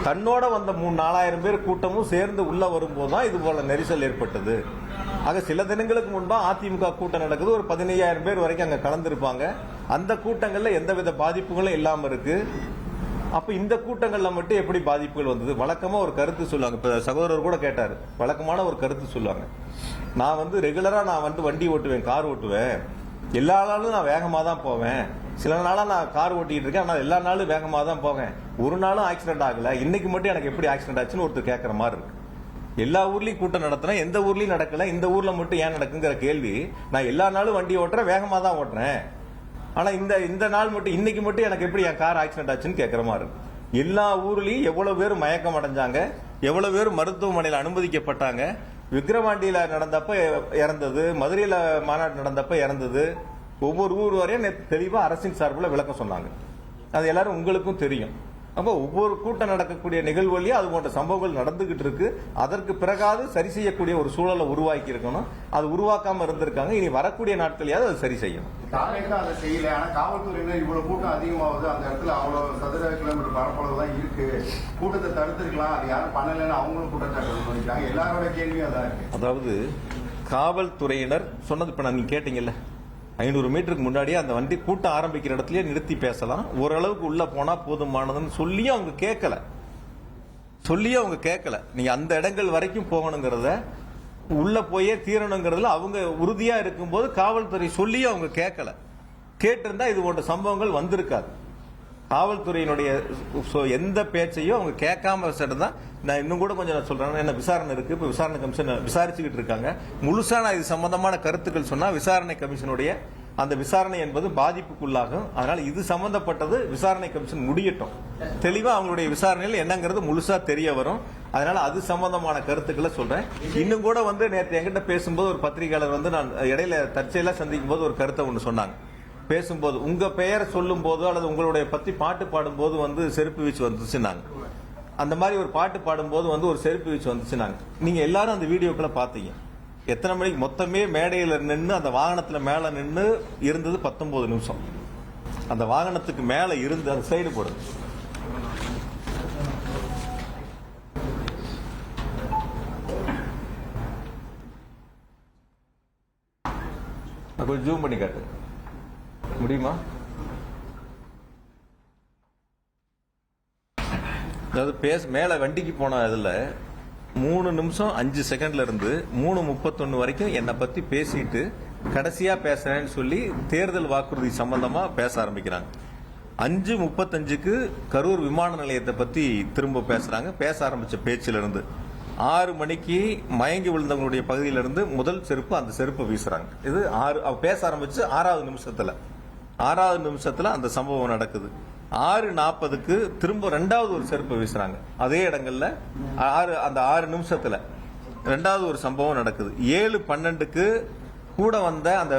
தன்னோட வந்த 3-4,000 பேர் கூட்டமும் சேர்ந்து உள்ள வரும்போது தான் இது போல நெரிசல் ஏற்பட்டது. ஆக சில தினங்களுக்கு முன்பா அதிமுக கூட்டம் நடக்குது, ஒரு 15,000 பேர் வரைக்கும் அங்க கலந்துருப்பாங்க. அந்த கூட்டங்கள்ல எந்தவித பாதிப்புகளும் இல்லாம இருக்கு. அப்ப இந்த கூட்டங்கள்ல மட்டும் எப்படி பாதிப்புகள் வந்தது? வழக்கமா ஒரு கருத்து சொல்லுவாங்க. இப்ப சகோதரர் கூட கேட்டாரு, வழக்கமான ஒரு கருத்து சொல்லுவாங்க, நான் வந்து ரெகுலரா நான் வந்து வண்டி ஓட்டுவேன், கார் ஓட்டுவேன், எல்லா நாளும் நான் வேகமா தான் போவேன், சில நாளா நான் கார் ஓட்டிட்டு இருக்கேன், ஆனால் எல்லா நாளும் வேகமா தான் போவேன், ஒரு நாளும் ஆக்சிடென்ட் ஆகல, இன்னைக்கு மட்டும் எனக்கு எப்படி ஆக்சிடென்ட் ஆச்சுன்னு ஒருத்தர் கேட்கற மாதிரி இருக்கு. எல்லா ஊர்லயும் கூட்டம் நடத்தினா எந்த ஊர்லயும் நடக்கல, இந்த ஊர்ல மட்டும் ஏன் நடக்குங்கிற கேள்வி. நான் எல்லா நாளும் வண்டி ஓட்டுறேன், வேகமா தான் ஓட்டுறேன், ஆனா இந்த நாள் மட்டும் இன்னைக்கு மட்டும் எனக்கு எப்படி என் கார் ஆக்சிடென்ட் ஆச்சுன்னு கேட்கற மாதிரி இருக்கு. எல்லா ஊர்லயும் எவ்வளவு பேர் மயக்கம் அடைஞ்சாங்க, எவ்வளவு பேர் மருத்துவமனையில் அனுமதிக்கப்பட்டாங்க, விக்கிரவாண்டியில நடந்தப்ப இறந்தது, மதுரையில மாநாடு நடந்தப்ப இறந்தது, ஒவ்வொரு ஊர் வரையும் தெளிவா அரசின் சார்பில் விளக்கம் சொன்னாங்க. அது எல்லாரும் உங்களுக்கும் தெரியும். அப்போ ஒவ்வொரு கூட்டம் நடக்கக்கூடிய நிகழ்வுலையும் அது போன்ற சம்பவங்கள் நடந்துகிட்டு இருக்கு. அதற்கு பிறகாவது சரி செய்யக்கூடிய ஒரு சூழலை உருவாக்கி இருக்கணும். அது உருவாக்காம இருந்திருக்காங்க. இனி வரக்கூடிய நாட்களையாவது அது சரி செய்யணும். அதை செய்யல. ஆனா காவல்துறையினர் இவ்வளவு கூட்டம் அதிகமாகுது, அந்த இடத்துல அவ்வளவு சதுர கிலோமீட்டர் பரப்பளவு தான் இருக்கு, கூட்டத்தை தடுத்திருக்கலாம், அது யாரும் பண்ணலன்னு அவங்களும் குற்றச்சாட்டு பண்ணிருக்காங்க. எல்லாரோட கேள்வியும் அதான் இருக்கு. அதாவது காவல்துறையினர் சொன்னது இப்ப நீங்க கேட்டீங்கல்ல, 500 மீட்டருக்கு முன்னாடியே அந்த வண்டி கூட்டம் ஆரம்பிக்கிற இடத்துலயே நிறுத்தி பேசலாம், ஓரளவுக்கு உள்ள போனா போதுமானதுன்னு சொல்லியும் அவங்க கேட்கல. நீங்க அந்த இடங்கள் வரைக்கும் போகணுங்கிறத, உள்ள போயே தீரணுங்கிறதுல அவங்க உறுதியா இருக்கும்போது காவல்துறை சொல்லியும் அவங்க கேட்கல. கேட்டிருந்தா இது போன்ற சம்பவங்கள் வந்திருக்காது. காவல்துறையினுடைய எந்த பேச்சையும் அவங்க கேட்காம தான். நான் இன்னும் கூட கொஞ்சம் சொல்றேன், என்ன விசாரணை இருக்கு, இப்ப விசாரணை கமிஷன் விசாரிச்சுக்கிட்டு இருக்காங்க. முழுசா நான் இது சம்பந்தமான கருத்துக்கள் சொன்னா விசாரணை கமிஷனுடைய அந்த விசாரணை என்பது பாதிப்புக்குள்ளாகும். அதனால இது சம்பந்தப்பட்டது விசாரணை கமிஷன் முடியட்டும், தெளிவா அவங்களுடைய விசாரணையில் என்னங்கிறது முழுசா தெரிய வரும். அதனால அது சம்பந்தமான கருத்துக்களை சொல்றேன். இன்னும் கூட வந்து நேற்று என்கிட்ட பேசும்போது ஒரு பத்திரிகையாளர் வந்து நான் இடையில தற்செயலா சந்திக்கும் போது ஒரு கருத்தை ஒன்று சொன்னாங்க. பேசும்போது உங்க பெயரை சொல்லும் போது அல்லது உங்களுடைய பத்தி பாட்டு பாடும்போது வந்து செருப்பு வீச்சு வந்துச்சுன்னாங்க. அந்த மாதிரி ஒரு பாட்டு பாடும்போது வந்து ஒரு செருப்பு வீச்சு வந்துச்சுன்னாங்க. நீங்க எல்லாரும் அந்த வீடியோக்களை பாத்தீங்க. எத்தனை மணிக்கு மொத்தமே மேடையில நின்று அந்த வாகனத்துல மேல நின்று இருந்தது 19 நிமிஷம். அந்த வாகனத்துக்கு மேல இருந்து அந்த சைடு போடுது. கொஞ்சம் ஜூம் பண்ணி காட்டு முடியுமா? அதாவது மேல வண்டிக்கு போன இதுல 3 நிமிஷம் 5 செகண்ட்ல இருந்து 3:31 வரைக்கும் என்னை பத்தி பேசிட்டு கடைசியா பேசுறேன்னு சொல்லி தேர்தல் வாக்குறுதி சம்பந்தமா பேச ஆரம்பிக்கிறாங்க. 5:35க்கு கரூர் விமான நிலையத்தை பத்தி திரும்ப பேசுறாங்க. பேச ஆரம்பிச்ச பேச்சில இருந்து 6 மணிக்கு மயங்கி விழுந்தவங்களுடைய பகுதியிலிருந்து முதல் செருப்பு அந்த செருப்பு வீசுறாங்க. இது பேச ஆரம்பிச்சு 6வது நிமிஷத்துல 6வது நிமிஷத்துல அந்த சம்பவம் நடக்குது. 6:40க்கு திரும்ப 2வது ஒரு செருப்பு வீசுறாங்க அதே இடங்கள்ல. அந்த 6 நிமிஷத்துல 2வது ஒரு சம்பவம் நடக்குது. 7:12க்கு கூட வந்த அந்த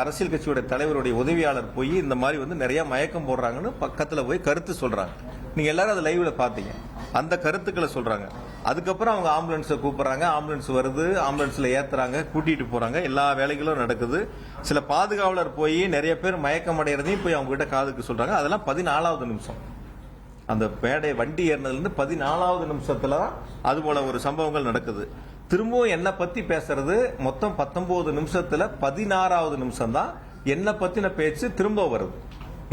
அரசியல் கட்சியோட தலைவருடைய உதவியாளர் போய் இந்த மாதிரி நிறைய மயக்கம் போடுறாங்கன்னு பக்கத்துல போய் கருத்து சொல்றாங்க. நீங்க எல்லாரும் அதை லைவ்ல பாத்தீங்க. அந்த கருத்துக்களை சொல்றாங்க. அதுக்கப்புறம் அவங்க ஆம்புலன்ஸை கூப்பிடுறாங்க. ஆம்புலன்ஸ் வருது, ஆம்புலன்ஸ்ல ஏத்துறாங்க, கூட்டிட்டு போறாங்க. எல்லா வேலைகளும் நடக்குது. சில பாதுகாவலர் போய் நிறைய பேர் மயக்கம் அடைகிறதையும் போய் அவங்க கிட்ட காதுக்கு சொல்றாங்க. அதெல்லாம் 14வது நிமிஷம். அந்த மேடை வண்டி ஏறினதுல இருந்து 14வது நிமிஷத்துல தான் அது போல ஒரு சம்பவங்கள் நடக்குது. திரும்பவும் என்ன பத்தி பேசுறது மொத்தம் 19 நிமிஷத்துல 16வது நிமிஷம் தான் என்ன பத்தின பேச்சு திரும்ப வருது.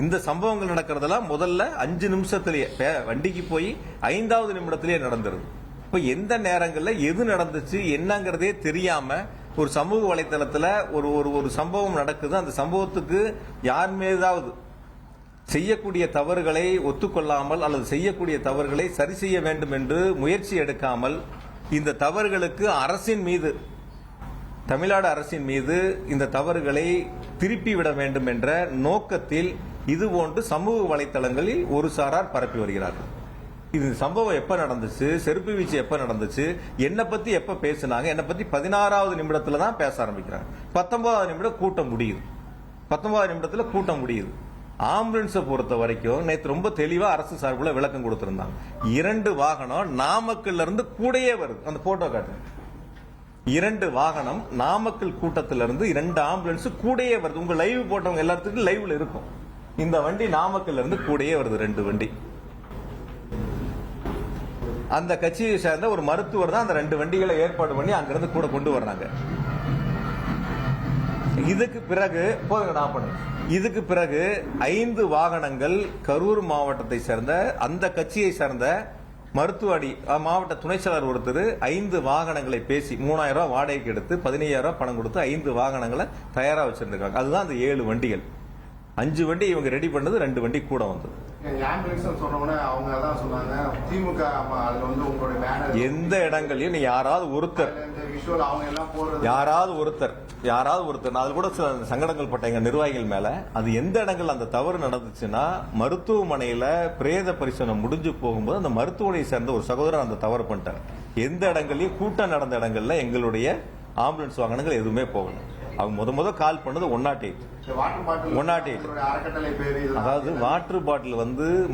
இந்த சம்பவங்கள் நடக்கிறதெல்லாம் முதல்ல 5 நிமிஷத்திலேயே வண்டிக்கு போய் 5வது நிமிடத்திலேயே நடந்துருது. இப்ப எந்த நேரங்கள்ல எது நடந்துச்சு என்னங்கிறதே தெரியாம ஒரு சமூக வலைத்தளத்துல ஒரு சம்பவம் நடக்குது. அந்த சம்பவத்துக்கு யார் மீதாவது செய்யக்கூடிய தவறுகளை ஒத்துக்கொள்ளாமல் அல்லது செய்யக்கூடிய தவறுகளை சரி செய்ய வேண்டும் என்று முயற்சி எடுக்காமல் இந்த தவறுகளுக்கு அரசின் மீது, தமிழ்நாடு அரசின் மீது இந்த தவறுகளை திருப்பி விட வேண்டும் என்ற நோக்கத்தில் இதுபோன்று சமூக வலைத்தளங்களில் ஒரு சாரார் பரப்பி வருகிறார்கள். இது சம்பவம் எப்ப நடந்துச்சு, செருப்பு வீச்சு எப்ப நடந்துச்சு, என்ன பத்தி எப்ப பேசினாங்க, என்ன பத்தி 16வது நிமிடத்துல தான் பேச ஆரம்பிக்கிறாங்க. 19வது நிமிடம் கூட்டம் முடியுது. 19வது நிமிடத்துல கூட்டம் முடியுது. ஆம்புலன்ஸை பொறுத்த வரைக்கும் நேற்று ரொம்ப தெளிவா அரசு சார்பில் விளக்கம் கொடுத்திருந்தாங்க. 2 வாகனம் நாமக்கல்ல இருந்து கூடயே வருது. அந்த போட்டோ காட்டு. 2 வாகனம் நாமக்கல் கூட்டத்திலிருந்து 2 ஆம்புலன்ஸ் கூடயே வருது. உங்க லைவ் போட்டவங்க எல்லாத்துக்கும் லைவ்ல இருக்கும். இந்த வண்டி நாமக்கல்ல இருந்து கூடயே வருது. 2 வண்டி. அந்த கட்சியை சேர்ந்த ஒரு மருத்துவர் தான் அந்த 2 வண்டிகளை ஏற்பாடு பண்ணி அங்கிருந்து கூட கொண்டு வர்றாங்க. இதுக்கு பிறகு போதுங்க நான் பண்ணு. இதுக்கு பிறகு 5 வாகனங்கள் கரூர் மாவட்டத்தை சேர்ந்த அந்த கட்சியை சேர்ந்த மருத்துவடி மாவட்ட துணை செயலர் ஒருத்தர் 5 வாகனங்களை பேசி 3000 ரூபாய் வாடகைக்கு எடுத்து 15000 ரூபாய் பணம் கொடுத்து 5 வாகனங்களை தயாரா வச்சிருக்காங்க. அதுதான் அந்த 7 வண்டிகள். 5 வண்டி இவங்க ரெடி பண்ணது, 2 வண்டி கூட வந்தது. எந்த இடங்களையும் நீ யாராவது ஒருத்தர் நான் அது கூட சில சங்கடங்கள் பட்ட எங்க நிர்வாகிகள் மேல, அது எந்த இடங்கள் அந்த தவறு நடந்துச்சுன்னா மருத்துவமனையில பிரேத பரிசோதனை முடிஞ்சு போகும்போது அந்த மருத்துவமனையை சேர்ந்த ஒரு சகோதரர் அந்த தவறு பண்ணிட்டார். எந்த இடங்களையும் கூட்டம் நடந்த இடங்கள்ல எங்களுடைய ஆம்புலன்ஸ் வாகனங்கள் எதுவுமே போகல. அவங்க முத கால் பண்ணது 108. அதாவது வாட்டர் பாட்டில்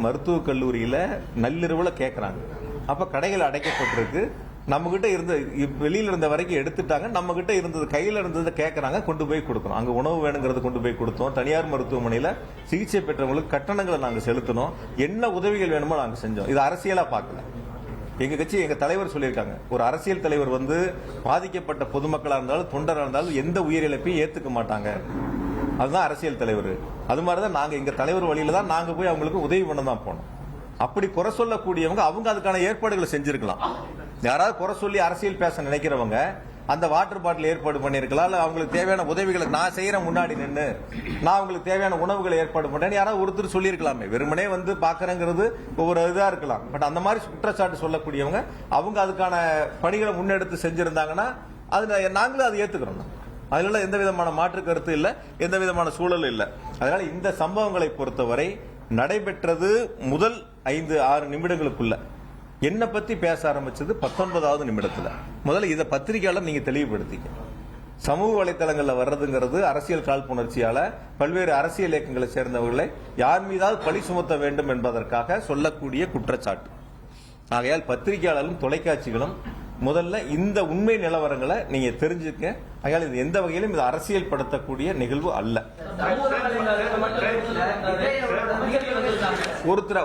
மருத்துவக் கல்லூரியில நள்ளிரவுல கேட்கறாங்க. அப்ப கடைகள் அடைக்கப்பட்டிருக்கு. நம்ம கிட்ட இருந்த வெளியில இருந்த வரைக்கும் எடுத்துட்டாங்க. நம்ம கிட்ட இருந்தது கையில இருந்தது கேட்கறாங்க, கொண்டு போய் கொடுக்கணும். அங்க உணவு வேணுங்கிறது கொண்டு போய் கொடுத்தோம். தனியார் மருத்துவமனையில சிகிச்சை பெற்றவங்களுக்கு கட்டணங்களை நாங்க செலுத்தணும். என்ன உதவிகள் வேணுமோ நாங்க செஞ்சோம். இது அரசியலா பார்க்கல. எங்க கட்சி, எங்க தலைவர் சொல்லியிருக்காங்க, ஒரு அரசியல் தலைவர் பாதிக்கப்பட்ட பொதுமக்களா இருந்தாலும் தொண்டரா இருந்தாலும் எந்த உயிரிழப்பையும் ஏத்துக்க மாட்டாங்க. அதுதான் அரசியல் தலைவர். அது மாதிரிதான் நாங்க எங்க தலைவர் வழியில தான் நாங்க போய் அவங்களுக்கு உதவி பண்ண தான் போனோம். அப்படி குறை சொல்லக்கூடியவங்க அவங்க அதுக்கான ஏற்பாடுகளை செஞ்சிருக்கலாம். யாராவது குறை சொல்லி அரசியல் பேச நினைக்கிறவங்க அந்த வாட்டர் பாட்டில் ஏற்பாடு பண்ணிருக்கலாம். இல்ல அவங்களுக்கு தேவையான உதவிகளை நான் செய்யறேன், முன்னாடி நின்று நான் உங்களுக்கு தேவையான உணவுகளை ஏற்பாடு பண்றேன் யாராவது ஒருத்தர் சொல்லியிருக்கலாமே. வெறுமனே பாக்குறேங்கிறது ஒவ்வொரு இதா இருக்கலாம். பட் அந்த மாதிரி குற்றச்சாட்டு சொல்லக்கூடியவங்க அவங்க அதுக்கான பணிகளை முன்னெடுத்து செஞ்சிருந்தாங்கன்னா அது நாங்களும் அதை ஏத்துக்கிறோம். அதனால எந்த விதமான மாற்று கருத்து இல்ல, எந்த விதமான சூழல் இல்ல. அதனால இந்த சம்பவங்களை பொறுத்தவரை நடைபெற்றது முதல் 5-6 நிமிடங்களுக்குள்ள என்ன பத்தி பேச ஆரம்பிச்சது 19வது நிமிடத்துல. முதல்ல இதை பத்திரிகையாளர் நீங்க தெளிவுபடுத்திக்க. சமூக வலைதளங்கள்ல வர்றதுங்கிறது அரசியல் காழ்ப்புணர்ச்சியால பல்வேறு அரசியல் இயக்கங்களை சேர்ந்தவர்களை யார் மீதாவது பழி சுமத்த வேண்டும் என்பதற்காக சொல்லக்கூடிய குற்றச்சாட்டு. ஆகையால் பத்திரிகையாளர்களும் தொலைக்காட்சிகளும் முதல்ல இந்த உண்மை நிலவரங்களை நீங்க தெரிஞ்சுக்க. ஆகையால் இது எந்த வகையிலும் இது அரசியல் படுத்தக்கூடிய நிகழ்வு அல்ல. ஒருத்தரா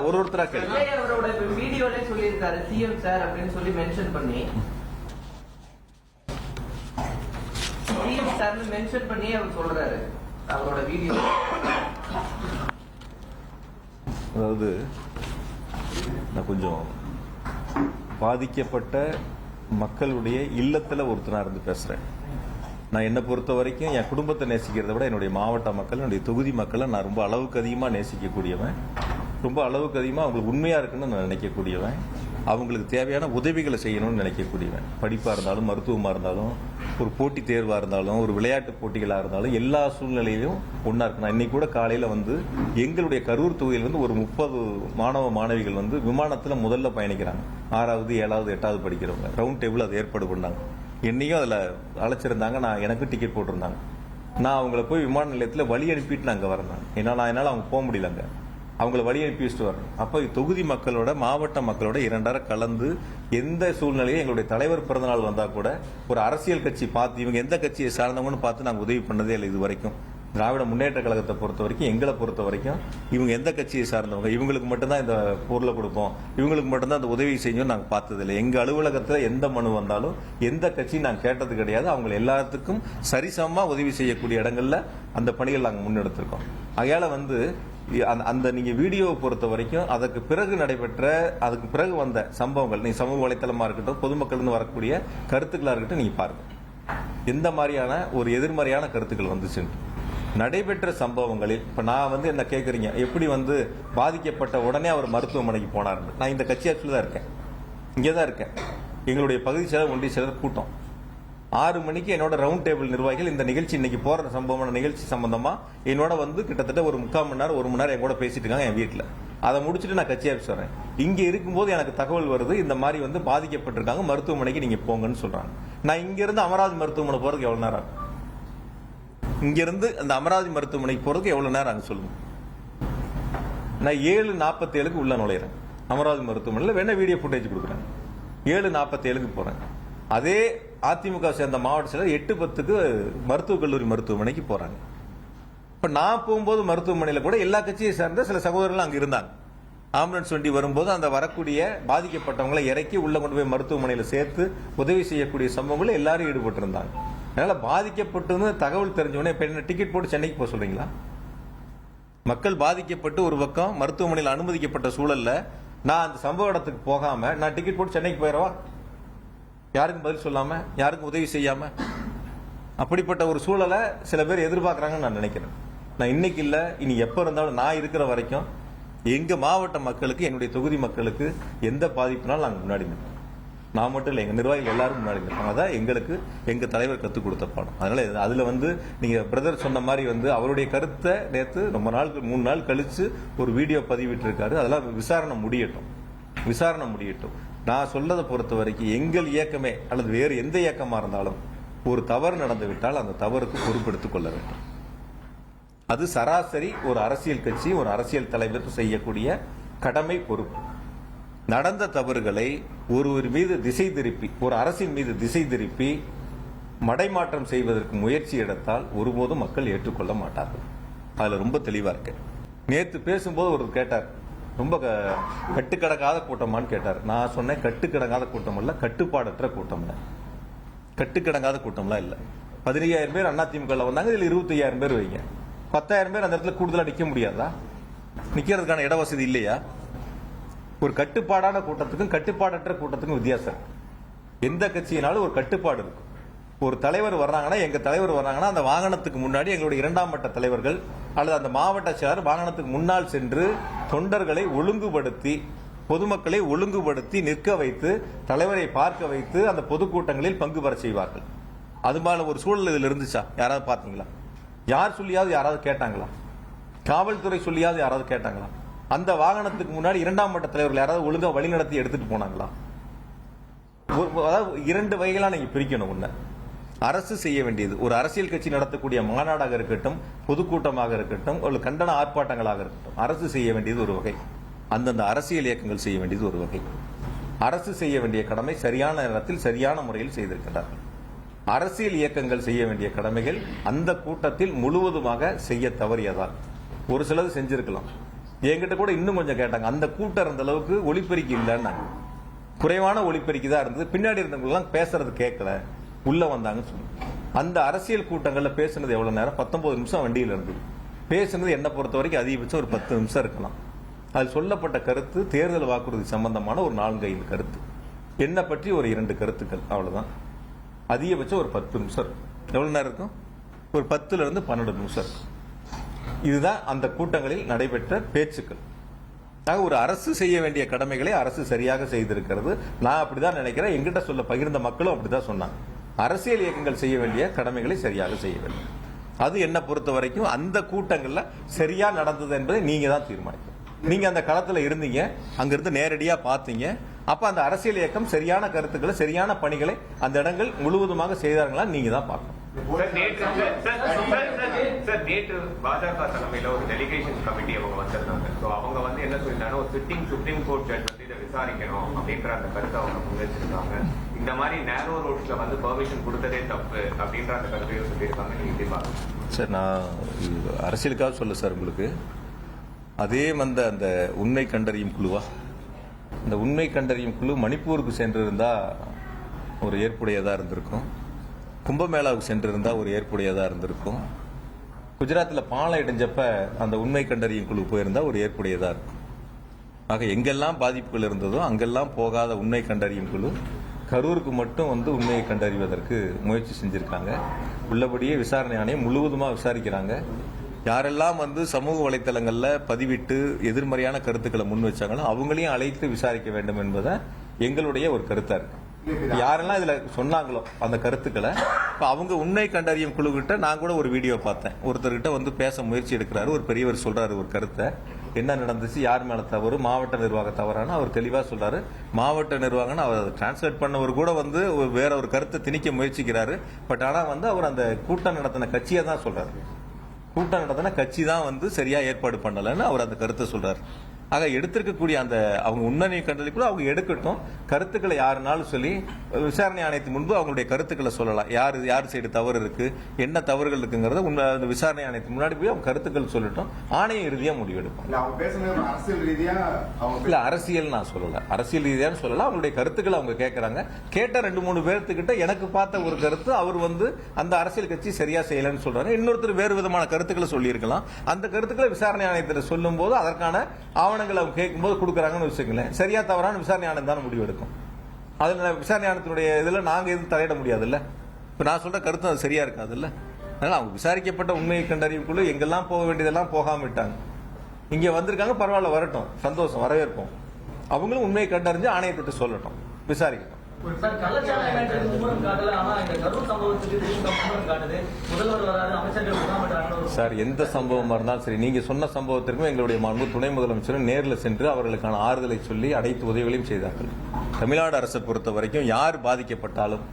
வீடியோல சொல்லியிருக்காரு சிஎம் சார் அப்படின்னு சொல்லி மென்ஷன் பண்ணி, சிஎம் சார் மென்ஷன் பண்ணி அவர் சொல்றாரு அவரோட வீடியோ. அதாவது நான் கொஞ்சம் பாதிக்கப்பட்ட மக்களுடைய இல்லத்துல ஒருத்தனா இருந்து பேசுறேன். நான் என்னை பொறுத்த வரைக்கும் என் குடும்பத்தை நேசிக்கிறத விட என்னுடைய மாவட்ட மக்கள், என்னுடைய தொகுதி மக்களை நான் ரொம்ப அளவுக்கு அதிகமா நேசிக்கக்கூடியவன். ரொம்ப அளவுக்கு அதிகமா அவங்களுக்கு உண்மையா இருக்குன்னு நான் நினைக்கக்கூடியவன். அவங்களுக்கு தேவையான உதவிகளை செய்யணும்னு நினைக்கக்கூடியவன். படிப்பா இருந்தாலும், மருத்துவமா இருந்தாலும், ஒரு போட்டித் தேர்வாக இருந்தாலும் ஒரு விளையாட்டு போட்டிகளாக இருந்தாலும் எல்லா சூழ்நிலையிலும் ஒன்றா இருக்கு. நான் இன்னைக்கு கூட காலையில் வந்து எங்களுடைய கரூர் தொகுதியில் வந்து ஒரு 30 மாணவ மாணவிகள் வந்து விமானத்தில் முதல்ல பயணிக்கிறாங்க. 6வது 7வது 8வது படிக்கிறவங்க ரவுண்ட் டேபிள் அதை ஏற்பாடு பண்ணாங்க. என்னையும் அதில் அழைச்சிருந்தாங்க. நான் எனக்கும் டிக்கெட் போட்டிருந்தாங்க. நான் அவங்கள போய் விமான நிலையத்தில் வழி அனுப்பிட்டு நான் அங்கே வரேன். என்னால் அவங்க போக முடியல. அங்கே அவங்கள வழி அனுப்பி வச்சுட்டு வரேன். அப்போ தொகுதி மக்களோட மாவட்ட மக்களோட 2 கலந்து எந்த சூழ்நிலையும் எங்களுடைய தலைவர் பிறந்தநாள் வந்தால் கூட ஒரு அரசியல் கட்சி பார்த்து இவங்க எந்த கட்சியை சார்ந்தவங்கன்னு பார்த்து நாங்கள் உதவி பண்ணதே இல்லை இது வரைக்கும். திராவிட முன்னேற்ற கழகத்தை பொறுத்த வரைக்கும், எங்களை பொறுத்த வரைக்கும் இவங்க எந்த கட்சியை சார்ந்தவங்க, இவங்களுக்கு மட்டும்தான் இந்த பொருளை கொடுப்போம், இவங்களுக்கு மட்டும்தான் அந்த உதவி செய்யும் நாங்கள் பார்த்ததில்லை. எங்கள் அலுவலகத்தில் எந்த மனு வந்தாலும் எந்த கட்சியும் நாங்கள் கேட்டது கிடையாது. அவங்க எல்லாத்துக்கும் சரிசமமாக உதவி செய்யக்கூடிய இடங்கள்ல அந்த பணிகள் நாங்கள் முன்னெடுத்திருக்கோம். அதையால வந்து அந்த நீங்க வீடியோவை பொறுத்த வரைக்கும் அதுக்கு பிறகு வந்த சம்பவங்கள், நீங்க சமூக வலைத்தளமா இருக்கட்டும், பொதுமக்கள் இருந்து வரக்கூடிய கருத்துக்களா இருக்கட்டும், நீங்க பாருங்க எந்த மாதிரியான ஒரு எதிர்மறையான கருத்துக்கள் வந்துச்சு. நடைபெற்ற சம்பவங்களில் இப்ப நான் வந்து என்ன கேட்கறீங்க, எப்படி வந்து பாதிக்கப்பட்ட உடனே அவர் மருத்துவமனைக்கு போனார். நான் இந்த கட்சி ஆட்சியில் தான் இருக்கேன், இங்கேதான் இருக்கேன். எங்களுடைய பகுதி செயலர் ஒன்றிய செயலர் கூட்டம் 6 மணிக்கு என்னோட ரவுண்ட் டேபிள் நிர்வாகிகள் இந்த நிகழ்ச்சி இன்னைக்கு போற சம்பவமான நிகழ்ச்சி சம்பந்தமா என்னோட வந்து கிட்டத்தட்ட ஒரு 3/4 மணி நேரம் 1 மணி நேரம் என் கூட பேசிட்டு இருக்காங்க என் வீட்டில். அதை முடிச்சுட்டு நான் கட்சி ஆஃபீஸ் வரேன். இங்க இருக்கும்போது எனக்கு தகவல் வருது, இந்த மாதிரி வந்து பாதிக்கப்பட்டிருக்காங்க, மருத்துவமனைக்கு நீங்க போங்கன்னு சொல்றாங்க. நான் இங்க இருந்து அமராவதி மருத்துவமனை போறதுக்கு எவ்வளவு நேரம் ஆகும்? இங்க இருந்து அந்த அமராவதி மருத்துவமனைக்கு போறதுக்கு எவ்வளவு நேரம் ஆகும் சொல்லுங்க. நான் 7:47 உள்ள நுழையிறேன் அமராவதி மருத்துவமனையில். வேணா வீடியோ ஃபுட்டேஜ் கொடுக்குறேன். 7:47 போறேன். அதே அதிமுக சேர்ந்த மாவட்ட செயலர் 8:10 மருத்துவக் கல்லூரி மருத்துவமனைக்கு போறாங்க. இப்ப நான் போகும்போது மருத்துவமனையில் கூட எல்லா கட்சியை சேர்ந்த சில சகோதரர்கள் அங்க இருந்தாங்க. ஆம்புலன்ஸ் வண்டி வரும்போது அந்த வரக்கூடிய பாதிக்கப்பட்டவங்களை இறக்கி உள்ள கொண்டு போய் மருத்துவமனையில் சேர்த்து உதவி செய்யக்கூடிய சம்பவங்கள் எல்லாரும் ஈடுபட்டு இருந்தாங்க. அதனால பாதிக்கப்பட்டு தகவல் தெரிஞ்சவொடனே இப்ப என்ன டிக்கெட் போட்டு சென்னைக்கு போக சொல்றீங்களா? மக்கள் பாதிக்கப்பட்டு ஒரு பக்கம் மருத்துவமனையில் அனுமதிக்கப்பட்ட சூழல்ல நான் அந்த சம்பவ இடத்துக்கு போகாம நான் டிக்கெட் போட்டு சென்னைக்கு போயிடவா? யாருக்கும் பதில் சொல்லாம, யாருக்கும் உதவி செய்யாம, அப்படிப்பட்ட ஒரு சூழலை சில பேர் எதிர்பார்க்கறாங்கன்னு நான் நினைக்கிறேன். நான் இன்னைக்கு இல்ல, இனி எப்ப இருந்தாலும் நான் இருக்கிற வரைக்கும் எங்க மாவட்ட மக்களுக்கு, என்னுடைய தொகுதி மக்களுக்கு எந்த பாதிப்புனாலும் நாங்க முன்னாடி நிற்போம். நான் மட்டும் இல்லை, எங்க நிர்வாகிகள் எல்லாரும் முன்னாடி நிற்பாங்க. அதான் எங்களுக்கு எங்க தலைவர் கற்றுக் கொடுத்த பாடம். அதனால அதுல வந்து நீங்க பிரதர் சொன்ன மாதிரி வந்து அவருடைய கருத்தை நேற்று ரொம்ப நாள் 3 நாள் கழிச்சு ஒரு வீடியோ பதிவிட்டு இருக்காரு. அதெல்லாம் விசாரணை முடியட்டும். நான் சொல்லதை பொறுத்த வரைக்கும் எங்கள் இயக்கமே அல்லது வேறு எந்த இயக்கமா இருந்தாலும் ஒரு தவறு நடந்து விட்டால் அந்த தவறுக்கு பொறுப்பெடுத்துக் கொள்ள வேண்டும். அது சராசரி ஒரு அரசியல் கட்சி, ஒரு அரசியல் தலைவர் செய்யக்கூடிய கடமை, பொறுப்பு. நடந்த தவறுகளை ஒருவர் மீது திசை திருப்பி, ஒரு அரசின் மீது திசை திருப்பி மடைமாற்றம் செய்வதற்கு முயற்சி எடுத்தால் ஒருபோதும் மக்கள் ஏற்றுக்கொள்ள மாட்டார்கள். அதுல ரொம்ப தெளிவா இருக்கு. நேற்று பேசும்போது ஒரு கேட்டார், ரொம்ப கட்டுக்கடங்காத கூட்டமான்னு கேட்டார். நான் சொன்னேன், கட்டுக்கடங்காத கூட்டம் இல்ல, கட்டுப்பாடற்ற கூட்டம். கட்டுக்கடங்காத கூட்டம்லாம் இல்ல. 15,000 பேர் அதிமுக வந்தாங்க, இதுல 25,000 பேர் வைங்க, 10,000 பேர் அந்த இடத்துல கூடுதலா நிக்க முடியாதா? நிக்கிறதுக்கான இட வசதி இல்லையா? ஒரு கட்டுப்பாடான கூட்டத்துக்கும் கட்டுப்பாடற்ற கூட்டத்துக்கும் வித்தியாசம். எந்த கட்சியினாலும் ஒரு கட்டுப்பாடு இருக்கும். ஒரு தலைவர் வர்றாங்கன்னா, எங்க தலைவர் வர்றாங்கன்னா, அந்த வாகனத்துக்கு முன்னாடி எங்களுடைய 2ஆம் மட்ட தலைவர்கள் அல்லது அந்த மாவட்ட செயலர் வாகனத்துக்கு முன்னால் சென்று தொண்டர்களை ஒழுங்குபடுத்தி, பொதுமக்களை ஒழுங்குபடுத்தி நிற்க வைத்து, தலைவரை பார்க்க வைத்து அந்த பொதுக்கூட்டங்களில் பங்கு பெற செய்வார்கள். அது மாதிரி ஒரு சூழல் இதில் இருந்துச்சா? யாராவது பார்த்தீங்களா? யார் சொல்லியாவது யாராவது கேட்டாங்களா? காவல்துறை சொல்லியாவது யாராவது கேட்டாங்களா? அந்த வாகனத்துக்கு முன்னாடி 2ஆம் மட்ட தலைவர்கள் யாராவது ஒழுங்கா வழிநடத்தி எடுத்துட்டு போனாங்களா? அதாவது 2 வகைகளா நீங்க பிரிக்கணும். ஒண்ணு, அரசு செய்ய வேண்டியது, ஒரு அரசியல் கட்சி நடத்தக்கூடிய மாநாடாக இருக்கட்டும், பொதுக்கூட்டமாக இருக்கட்டும், ஒரு கண்டன ஆர்ப்பாட்டங்களாக இருக்கட்டும், அரசு செய்ய வேண்டியது ஒரு வகை, அந்தந்த அரசியல் இயக்கங்கள் செய்ய வேண்டியது ஒரு வகை. அரசு செய்ய வேண்டிய கடமை சரியான நேரத்தில் சரியான முறையில் செய்திருக்கிறார்கள். அரசியல் இயக்கங்கள் செய்ய வேண்டிய கடமைகள் அந்த கூட்டத்தில் முழுவதுமாக செய்ய தவறியதால் ஒரு சிலது செஞ்சிருக்கலாம். என்கிட்ட கூட இன்னும் கொஞ்சம் கேட்டாங்க, அந்த கூட்டம் இருந்த அளவுக்கு ஒலிபெருக்கி இல்லைன்னா, குறைவான ஒலிபெருக்கி தான் இருந்தது, பின்னாடி இருந்தவங்க பேசுறது கேட்கல, உள்ள வந்தாங்கன்னு சொல்லி. அந்த அரசியல் கூட்டங்கள்ல பேசுனது எவ்வளவு நேரம்? 19 நிமிஷம் வண்டியில இருந்தது. பேசுனது என்ன பொறுத்த வரைக்கும் அதிகபட்சம் ஒரு 10 நிமிஷம் இருக்கலாம். அதில் சொல்லப்பட்ட கருத்து தேர்தல் வாக்குறுதி சம்பந்தமான ஒரு 4-5 கருத்து, என்ன பற்றி ஒரு 2 கருத்துக்கள், அவ்வளவுதான். அதிகபட்சம் ஒரு 10 நிமிஷம் இருக்கும். எவ்வளவு நேரம் இருக்கும்? ஒரு 10 இருந்து 12 நிமிஷம் இருக்கும். இதுதான் அந்த கூட்டங்களில் நடைபெற்ற பேச்சுக்கள். ஒரு அரசு செய்ய வேண்டிய கடமைகளை அரசு சரியாக செய்திருக்கிறது. நான் அப்படிதான் நினைக்கிறேன். எங்கிட்ட சொல்ல பகிர்ந்த மக்களும் அப்படிதான் சொன்னாங்க. அரசியல் இயக்கங்கள் செய்ய வேண்டிய கடமைகளை சரியாக செய்ய வேண்டும். அது என்ன பொறுத்த வரைக்கும் அந்த கூட்டங்கள்ல சரியா நடந்தது என்பதை நீங்க தான் தீர்மானிக்கணும். நீங்க அந்த களத்துல இருந்தீங்க, அங்கிருந்து நேரடியா பார்த்தீங்க. அப்ப அந்த அரசியல் இயக்கம் சரியான கருத்துக்களை, சரியான பணிகளை அந்த இடங்கள் முழுவதுமாக செய்தார்களா நீங்க தான் பார்க்கணும். நேற்று பாஜக தலைமையில ஒரு டெலிகேஷன் கமிட்டி அவங்க வந்திருந்தாங்க. அவங்க என்ன சொல்லிட்டாங்க, ஒரு சிட்டிங் சுப்ரீம் கோர்ட் ஜட்ஜ் இதை விசாரிக்கணும் அப்படின்ற அந்த கருத்தை அவங்க முன்வச்சிருக்காங்க. இந்த மாதிரி நேரோ ரோட்ஸ்ல பெர்மிஷன் கொடுத்ததே தப்பு அப்படின்ற அந்த கருத்தையும் சொல்லியிருக்காங்க. நீங்க எப்படி பாருங்க சார்? நான் அரசியலுக்காக சொல்ல சார் உங்களுக்கு. அதே அந்த உண்மை கண்டறியும் குழுவா, இந்த உண்மை கண்டறியும் குழு மணிப்பூருக்கு சென்றிருந்தா ஒரு ஏற்புடையதா இருந்திருக்கும். கும்பமேளாவுக்கு சென்றிருந்தா ஒரு ஏற்புடையதா இருந்திருக்கும். குஜராத்தில் பாலம் இடைஞ்சப்ப அந்த உண்மை கண்டறியும் குழு போயிருந்தா ஒரு ஏற்புடையதா இருக்கும். ஆக எங்கெல்லாம் பாதிப்புகள் இருந்ததோ அங்கெல்லாம் போகாத உண்மை கண்டறியும் குழு கரூருக்கு மட்டும் உண்மையை கண்டறிவதற்கு முயற்சி செஞ்சிருக்காங்க. உள்ளபடியே விசாரணை ஆணையம் முழுவதுமாக விசாரிக்கிறாங்க. யாரெல்லாம் சமூக வலைத்தளங்கள்ல பதிவிட்டு எதிர்மறையான கருத்துக்களை முன் வச்சாங்களோ அவங்களையும் அழைத்து விசாரிக்க வேண்டும் என்பதை எங்களுடைய ஒரு கருத்தா இருக்கு. யாரெல்லாம் இதுல சொன்னாங்களோ அந்த கருத்துக்களை அவங்க உண்மை கண்டறியும் குழு கிட்ட நான் கூட ஒரு வீடியோ பார்த்தேன். ஒருத்தர்கிட்ட பேச முயற்சி எடுக்கிறாரு, ஒரு பெரியவர் சொல்றாரு ஒரு கருத்தை, என்ன நடந்துச்சு, யார் மேல தவறு, மாவட்ட நிர்வாக தவறான அவர் தெளிவா சொல்றாரு. மாவட்ட நிர்வாகம் அவர் டிரான்ஸ்லேட் பண்ணவர் கூட வேற ஒரு கருத்தை திணிக்க முயற்சிக்கிறாரு. பட் ஆனா அவர் அந்த கூட்டம் நடத்தின கட்சியை தான் சொல்றாரு. கூட்டம் நடத்தின கட்சி தான் சரியா ஏற்பாடு பண்ணலன்னு அவர் அந்த கருத்தை சொல்றாரு. ஆக எடுத்திருக்கக்கூடிய அந்த அவங்க உண்மை கண்டறிக்குள்ள அவங்க எடுக்கட்டும். கருத்துக்களை யாருனாலும் சொல்லி விசாரணை ஆணையத்தின் முன்பு அவங்களுடைய கருத்துக்களை சொல்லலாம். யார் சைடு தவறு இருக்கு, என்ன தவறுகள் இருக்குங்கிறத அந்த விசாரணை ஆணையத்தின் முன்னாடி போய் அவங்க கருத்துக்கள் சொல்லட்டும். ஆணையம் இறுதியா முடிவெடுக்கும். இல்ல அரசியல் நான் சொல்லல, அரசியல் ரீதியான சொல்லல. அவங்களுடைய கருத்துக்களை அவங்க கேட்கறாங்க. கேட்ட 2-3 பேர்த்துக்கிட்ட எனக்கு பார்த்த ஒரு கருத்து, அவர் அந்த அரசியல் கட்சி சரியா செய்யலன்னு சொல்றாங்க. இன்னொருத்தர் வேறு விதமான கருத்துக்களை சொல்லி இருக்கலாம். அந்த கருத்துக்களை விசாரணை ஆணையத்தில் சொல்லும் போது அதற்கான ஆவணங்கள் அவங்க கேட்கும்போது கொடுக்குறாங்கன்னு வச்சுக்கங்களேன். சரியா தவறான விசாரணை ஆணையம் தான் முடிவு எடுக்கும். அதனால விசாரணை ஆணையத்தினுடைய இதுல நாங்க எதுவும் தலையிட முடியாது இல்ல. இப்ப நான் சொல்ற கருத்து அது சரியா இருக்காது இல்ல. அதனால அவங்க விசாரிக்கப்பட்ட உண்மையை கண்டறியும் குழு எங்கெல்லாம் போக வேண்டியதெல்லாம் போகாம விட்டாங்க. இங்க வந்திருக்காங்க, பரவாயில்ல, வரட்டும், சந்தோஷம், வரவேற்போம். அவங்களும் உண்மையை கண்டறிஞ்சு ஆணையத்திட்ட சொல்லட்டும், விசாரிக்கட்டும். சார் எந்த சம்பவமா இருந்தாலும் சரி, நீங்க சொன்ன சம்பவத்திற்கும் எங்களுடைய மாண்பு துணை முதலமைச்சரும் நேரில் சென்று அவர்களுக்கான ஆறுதலை சொல்லி அனைத்து உதவிகளையும் செய்தார்கள். தமிழ்நாடு அரசை பொறுத்த வரைக்கும் யார் பாதிக்கப்பட்டாலும்,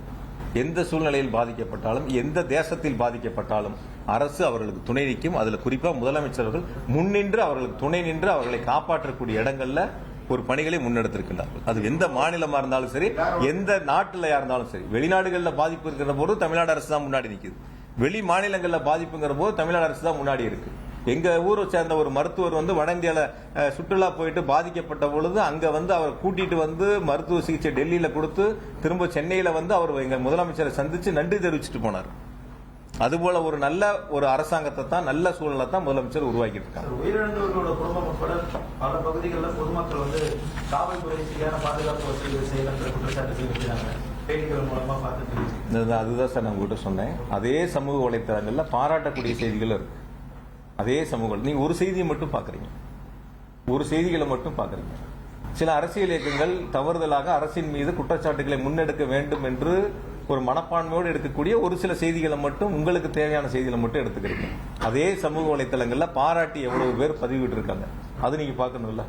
எந்த சூழ்நிலையில் பாதிக்கப்பட்டாலும், எந்த தேசத்தில் பாதிக்கப்பட்டாலும் அரசு அவர்களுக்கு துணை நிற்கும். அதுல குறிப்பா முதலமைச்சர்கள் முன்னின்று அவர்களுக்கு துணை நின்று அவர்களை காப்பாற்றக்கூடிய இடங்கள்ல ஒரு பணிகளை முன்னெடுத்திருக்கின்றார்கள். அது எந்த மாநிலமா இருந்தாலும் சரி, எந்த நாட்டில் இருந்தாலும் சரி. வெளிநாடுகளில் பாதிப்பு இருக்கிற போது தமிழ்நாடு அரசு தான் முன்னாடி நிற்குது. வெளி மாநிலங்களில் பாதிப்புங்கிற போது தமிழ்நாடு அரசு தான் முன்னாடி இருக்கு. எங்க ஊரை சேர்ந்த ஒரு மருத்துவர் வட இந்தியால சுற்றுலா போயிட்டு பாதிக்கப்பட்ட பொழுது அங்க அவர் கூட்டிட்டு மருத்துவ சிகிச்சை டெல்லியில கொடுத்து திரும்ப சென்னையில அவர் எங்க முதலமைச்சரை சந்திச்சு நன்றி தெரிவிச்சுட்டு போனார். அதுபோல ஒரு நல்ல ஒரு அரசாங்கத்தை தான், நல்ல சூழலை தான் முதலமைச்சர் உருவாக்கிட்டு இருக்காங்க. உயிரிழந்தவர்களோட குடும்பம் உட்பட பல பகுதிகளில் பொதுமக்கள் காவல்துறை சரியான பாதுகாப்பு வசதிகள் செய்யலன்ற குற்றச்சாட்டு வைக்கிறாங்க. செய்திகள் மூலமா பார்த்து அதுதான் சார் நான் உங்ககிட்ட சொன்னேன். அதே சமூக வலைத்தளங்கள்ல பாராட்டக்கூடிய செய்திகள் இருக்கு. அதே சமூகம் நீங்க ஒரு செய்தியை மட்டும் பாக்குறீங்க, ஒரு செய்திகளை மட்டும் பாக்குறீங்க. சில அரசியல் இயக்கங்கள் தவறுதலாக அரசின் மீது குற்றச்சாட்டுகளை முன்னெடுக்க வேண்டும் என்று ஒரு மனப்பான்மையோடு எடுக்கக்கூடிய ஒரு சில செய்திகளை மட்டும், உங்களுக்கு தேவையான செய்திகளை மட்டும் எடுத்துக்கிறீங்க. அதே சமூக வலைத்தளங்கள்ல பாராட்டி எவ்வளவு பேர் பதிவிட்டு இருக்காங்க, அது நீங்க பாக்கணும்ல.